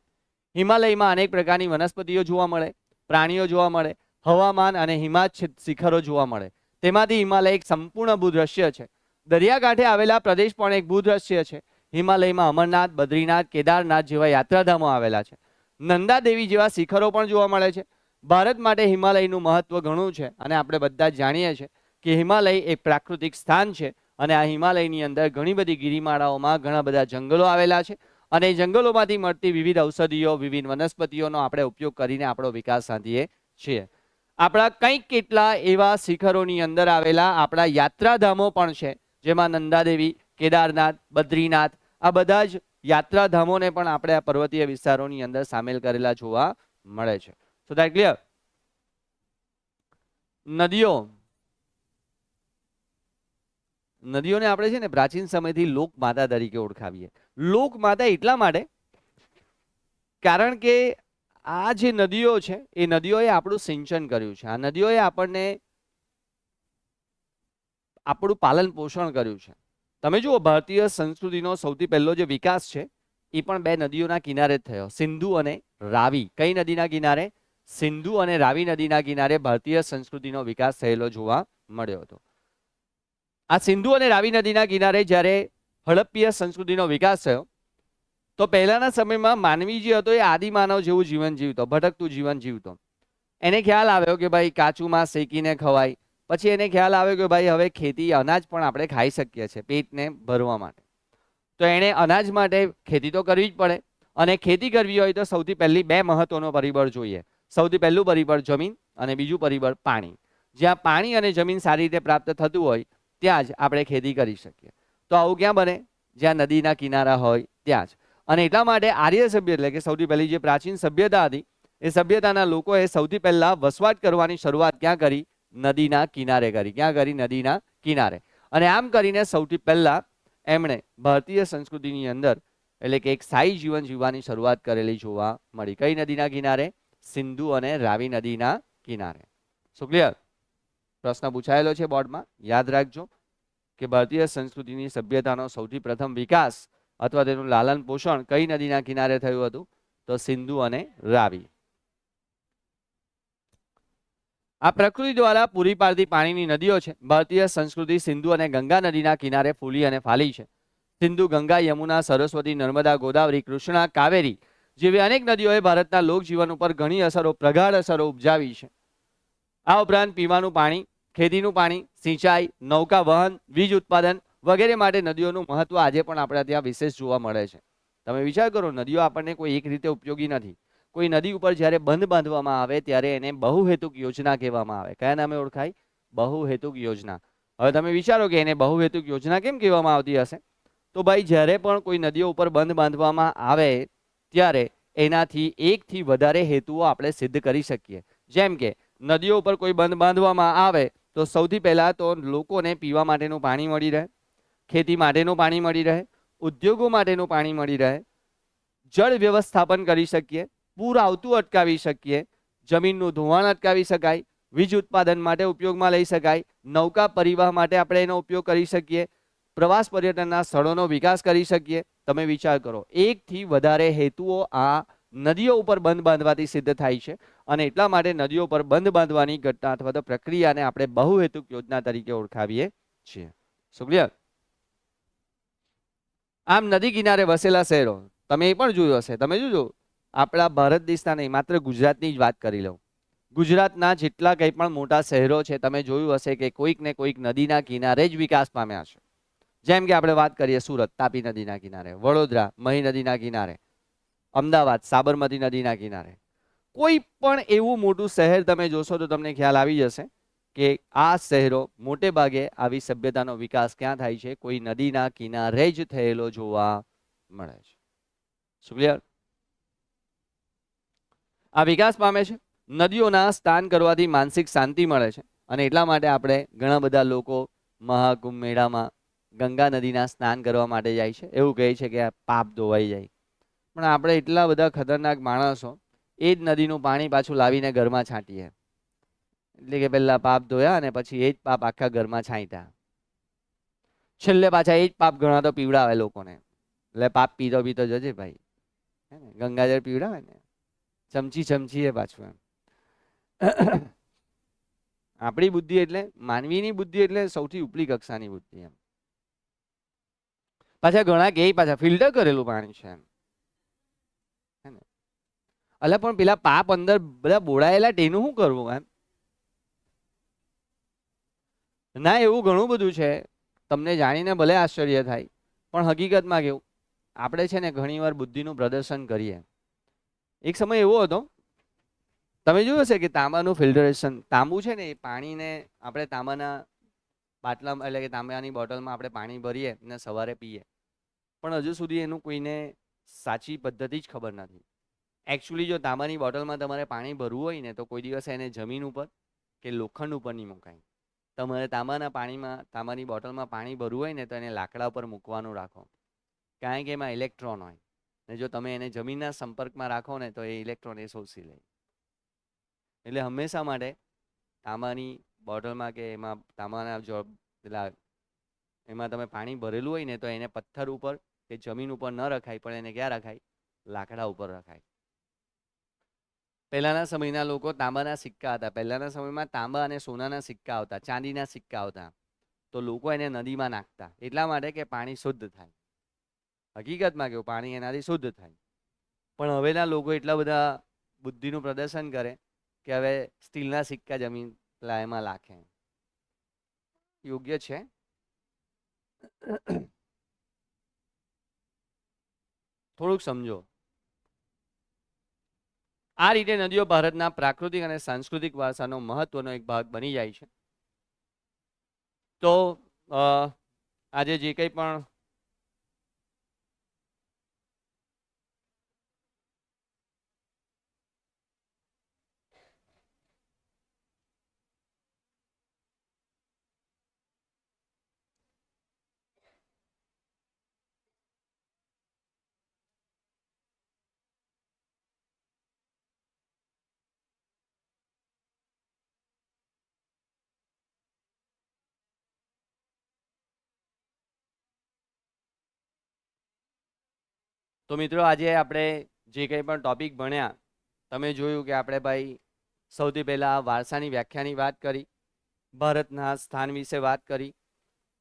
હિમાલયમાં અનેક પ્રકારની વનસ્પતિઓ જોવા મળે, પ્રાણીઓ જોવા મળે, હવામાન અને હિમાચ્છાદિત શિખરો જોવા મળે. તેમાંથી હિમાલય એક સંપૂર્ણ ભૂદ્રશ્ય છે. દરિયાકાંઠે આવેલા પ્રદેશ પણ એક ભૂદ્રશ્ય છે. હિમાલયમાં અમરનાથ, બદ્રીનાથ, કેદારનાથ જેવા યાત્રાધામો આવેલા છે. નંદા દેવી જેવા શિખરો પણ જોવા મળે છે. ભારત માટે હિમાલયનું મહત્વ ઘણું છે અને આપણે બધા જ જાણીએ છીએ કે હિમાલય એક પ્રાકૃતિક સ્થાન છે અને આ હિમાલયની અંદર ઘણી બધી ગિરિમાળાઓમાં ઘણા બધા જંગલો આવેલા છે અને જંગલોમાંથી મળતી વિવિધ ઔષધિઓ, વિવિધ વનસ્પતિઓનો આપણે ઉપયોગ કરીને આપણો વિકાસ સાધીએ છીએ. આપણા કંઈક કેટલા એવા શિખરોની અંદર આવેલા આપણા યાત્રાધામો પણ છે, જેમાં નંદાદેવી, કેદારનાથ, બદ્રીનાથ, આ બધા જ યાત્રાધામોને પણ આપણે આ પર્વતીય વિસ્તારોની અંદર સામેલ કરેલા જોવા મળે છે. So that clear? નદીઓને આપણે છે ને પ્રાચીન સમયથી લોકમાતા તરીકે ઓળખાવીએ. લોકમાતા એટલા માટે કારણ કે આ જે નદીઓ છે એ નદીઓએ આપણું સિંચન કર્યું છે. આ નદીઓએ આપણને આપણું પાલન પોષણ કર્યું છે. તમે જુઓ ભારતીય સંસ્કૃતિનો સૌથી પહેલો જે વિકાસ છે એ પણ બે નદીઓના કિનારે જ થયો, સિંધુ અને રાવી. કઈ નદીના કિનારે? સિંધુ અને રાવી નદીના કિનારે ભારતીય સંસ્કૃતિનો વિકાસ થયેલો જોવા મળ્યો હતો. આ સિંધુ અને રાવી નદીના કિનારે જ્યારે હડપ્પીય સંસ્કૃતિનો વિકાસ થયો તો પહેલાના સમયમાં માનવી જે હતો એ આદિમાનવ જેવું જીવન જીવતો, ભટકતું જીવન જીવતો. એને ખ્યાલ આવ્યો કે ભાઈ કાચું માંસ શેકીને ખવાય. પછી એને ખ્યાલ આવ્યો કે ભાઈ હવે ખેતી, અનાજ પણ આપણે ખાઈ શકીએ છીએ પેટને ભરવા માટે. તો એણે અનાજ માટે ખેતી તો કરવી જ પડે અને ખેતી કરવી હોય તો સૌથી પહેલી બે મહત્વનો પરિબળ જોઈએ. સૌથી પહેલું પરિબળ જમીન અને બીજું પરિબળ પાણી. જ્યાં પાણી અને જમીન સારી રીતે પ્રાપ્ત થતું હોય ત્યાં જ આપણે ખેતી કરી શકીએ. તો આવું ક્યાં બને? જ્યાં નદીના કિનારા હોય ત્યાં જ. અને એટલા માટે આર્ય સભ્ય એટલે કે સૌથી પહેલી જે પ્રાચીન સભ્યતા હતી, એ સભ્યતાના લોકોએ સૌથી પહેલા વસવાટ કરવાની શરૂઆત ક્યાં કરી? નદીના કિનારે કરી. ક્યાં કરી? નદીના કિનારે. અને આમ કરીને સૌથી પહેલા એમણે ભારતીય સંસ્કૃતિની અંદર એટલે કે એક સ્થાયી જીવન જીવવાની શરૂઆત કરેલી જોવા મળી. કઈ નદીના કિનારે? સિંધુ અને રાવી નદીના કિનારે. સો ક્લિયર? પ્રશ્ન પૂછાયેલો છે બોર્ડમાં, યાદ રાખજો કે ભારતીય સંસ્કૃતિની સભ્યતાનો સૌથી પ્રથમ વિકાસ અથવા તેનું લાલન પોષણ કઈ નદીના કિનારે થયું હતું? તો સિંધુ અને રાવી. આ પ્રકૃતિ દ્વારા પૂરી પાડતી પાણીની નદીઓ છે. ભારતીય સંસ્કૃતિ સિંધુ અને ગંગા નદીના કિનારે ફૂલી અને ફાલી છે. સિંધુ, ગંગા, યમુના, સરસ્વતી, નર્મદા, ગોદાવરી, કૃષ્ણા, કાવેરી જેવી અનેક નદીઓએ ભારતના લોકજીવન ઉપર ઘણી અસરો, પ્રગાઢ અસરો ઉપજાવી છે. આ ઉપરાંત પીવાનું પાણી, ખેતીનું પાણી, સિંચાઈ, નૌકા વહન, વીજ ઉત્પાદન વગેરે માટે નદીઓનું મહત્વ આજે પણ આપણે ત્યાં વિશેષ જોવા મળે છે. તમે વિચાર કરો, નદીઓ આપણને કોઈ એક રીતે ઉપયોગી નથી. કોઈ નદી ઉપર જ્યારે બંધ બાંધવામાં આવે ત્યારે એને બહુહેતુક યોજના કહેવામાં આવે. કયા નામે ઓળખાય? બહુહેતુક યોજના. હવે તમે વિચારો કે એને બહુહેતુક યોજના કેમ કહેવામાં આવતી હશે? તો ભાઈ, જ્યારે પણ કોઈ નદીઓ ઉપર બંધ બાંધવામાં આવે ત્યારે એનાથી એકથી વધારે હેતુઓ આપણે સિદ્ધ કરી શકીએ. જેમ કે નદીઓ ઉપર કોઈ બંધ બાંધવામાં આવે તો સૌથી પહેલા તો લોકોને પીવા માટેનું પાણી મળી રહે, ખેતી માટેનું પાણી મળી રહે, ઉદ્યોગો માટેનું પાણી મળી રહે, જળ વ્યવસ્થાપન કરી શકીએ, પૂર આવતું અટકાવી શકીએ, જમીનનું ધોવાણ અટકાવી શકાય, વીજ ઉત્પાદન માટે ઉપયોગમાં લઈ શકાય, નૌકા પરિવહન માટે આપણે એનો ઉપયોગ કરી શકીએ, પ્રવાસ પર્યટનના સ્થળોનો વિકાસ કરી શકીએ. તમે વિચાર કરો, એકથી વધારે હેતુઓ આ નદીઓ ઉપર બંધ બાંધવાથી સિદ્ધ થાય છે. અને એટલા માટે નદીઓ પર બંધ બાંધવાની ઘટના અથવા તો પ્રક્રિયાને આપણે બહુહેતુક યોજના તરીકે ઓળખાવીએ છીએ. સો ક્લિયર? આમ નદી કિનારે વસેલા શહેરો તમે એ પણ જોયું હશે. તમે જોજો, આપણા ભારત દેશના નહીં, માત્ર ગુજરાતની જ વાત કરી લઉં. ગુજરાતના જેટલા કંઈ પણ મોટા શહેરો છે, તમે જોયું હશે કે કોઈક ને કોઈક નદીના કિનારે જ વિકાસ પામ્યા છે. જેમ કે આપણે વાત કરીએ સુરત, તાપી નદીના કિનારે, વડોદરા, મહી નદીના કિનારે, અમદાવાદ, સાબરમતી નદીના કિનારે. કોઈ પણ એવું મોટું શહેર તમે જોશો તો તમને ખ્યાલ આવી જશે કે આ શહેરો મોટે ભાગે આવી સભ્યતાનો વિકાસ ક્યાં થાય છે? કોઈ નદીના કિનારે જ થયેલો જોવા મળે છે. શું ક્લિયર? આ વિકાસ પામે છે. નદીઓના સ્નાન કરવાથી માનસિક શાંતિ મળે છે. અને એટલા માટે આપણે ઘણા બધા લોકો મહાકુંભ મેળામાં ગંગા નદીના સ્નાન કરવા માટે જાય છે. એવું કહે છે કે પાપ ધોવાઈ જાય. પણ આપણે એટલા બધા ખતરનાક માણસો એ જ નદીનું પાણી પાછું લાવીને ઘરમાં છાંટીએ. એટલે કે પહેલા પાપ ધોયા અને પછી એ જ પાપ આખા ઘરમાં છાંટ્યા. છેલ્લે પાછા એ જ પાપ ઘણા તો પીવડાવે લોકોને. એટલે પાપ પીતો પીતો જજે ભાઈ, ગંગાજળ પીવડાવે ને ચમચી ચમચી એ પાછું એમ. આપણી બુદ્ધિ એટલે માનવીની બુદ્ધિ એટલે સૌથી ઉપલી કક્ષાની બુદ્ધિ એમ. પાછા ઘણા કે પાછા ફિલ્ટર કરેલું પાણી છે એમ. એટલે પણ પેલા પાપ અંદર બધા બોળાયેલા તેનું શું કરવું એમ? ના, એવું ઘણું બધું છે. તમને જાણીને ભલે આશ્ચર્ય થાય, પણ હકીકતમાં કેવું, આપણે છે ને ઘણીવાર બુદ્ધિનું પ્રદર્શન કરીએ. એક સમય એવો હતો, તમે જોયું હશે કે તાંબાનું ફિલ્ટરેશન, તાંબુ છે ને એ પાણીને આપણે તાંબાના બાટલામાં એટલે કે તાંબાની બોટલમાં આપણે પાણી ભરીએ અને સવારે પીએ. પણ હજુ સુધી એનું કોઈને સાચી પદ્ધતિ જ ખબર નથી. એકચ્યુઅલી જો તાંબાની બોટલમાં તમારે પાણી ભરવું હોય ને તો કોઈ દિવસ એને જમીન ઉપર કે લોખંડ ઉપર નહીં મુકાય. તમારે તાંબાની બોટલમાં પાણી ભરવું હોય ને તો એને લાકડા ઉપર મૂકવાનું રાખો. કારણ કે એમાં ઇલેક્ટ્રોન હોય ને જો તમે એને જમીનના સંપર્કમાં રાખો ને તો એ ઇલેક્ટ્રોન એ શોષી લે. એટલે હંમેશા માટે તાંબાની બોટલમાં કે એમાં તાંબાના પેલા એમાં તમે પાણી ભરેલું હોય ને તો એને પથ્થર ઉપર કે જમીન ઉપર ન રખાય, પણ એને ક્યાં રખાય? લાકડા ઉપર રખાય. પહેલાના સમયના લોકો તાંબાના સિક્કા હતા. પહેલાના સમયમાં તાંબા અને સોનાના સિક્કા આવતા, ચાંદીના સિક્કા આવતા. તો લોકો એને નદીમાં નાખતા એટલા માટે કે પાણી શુદ્ધ થાય. હકીકતમાં કેવું, પાણી એનાથી શુદ્ધ થાય. પણ હવેના લોકો એટલા બધા બુદ્ધિનું પ્રદર્શન કરે કે હવે સ્ટીલના સિક્કા જમીન એમાં નાખે. યોગ્ય છે? થોડુંક સમજો. આ રીતે નદીઓ ભારતના પ્રાકૃતિક અને સાંસ્કૃતિક વારસાનો મહત્વનો એક ભાગ બની જાય છે. તો આજે જે કંઈ પણ તો મિત્રો આજે આપણે જે કંઈ પણ ટોપિક ભણ્યા તમે જોયું કે આપણે ભાઈ સૌથી પહેલાં વારસાની વ્યાખ્યાની વાત કરી, ભારતના સ્થાન વિશે વાત કરી,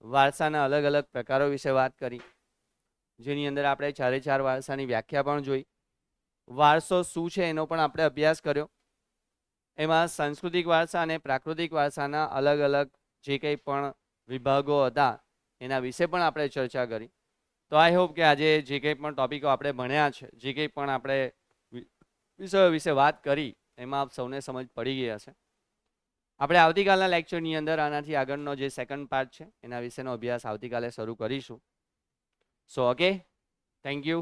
વારસાના અલગ અલગ પ્રકારો વિશે વાત કરી, જેની અંદર આપણે ચારે ચાર વારસાની વ્યાખ્યા પણ જોઈ, વારસો શું છે એનો પણ આપણે અભ્યાસ કર્યો. એમાં સાંસ્કૃતિક વારસા અને પ્રાકૃતિક વારસાના અલગ અલગ જે કંઈ પણ વિભાગો હતા એના વિશે પણ આપણે ચર્ચા કરી. તો આઈ હોપ કે આજે જે કંઈ પણ ટોપિકો આપણે ભણ્યા છે, જે કંઈ પણ આપણે વિષયો વિશે વાત કરી એમાં આપ સૌને સમજ પડી ગઈ હશે. આપણે આવતીકાલના લેક્ચરની અંદર આનાથી આગળનો જે સેકન્ડ પાર્ટ છે એના વિશેનો અભ્યાસ આવતીકાલે શરૂ કરીશું. So okay, thank you.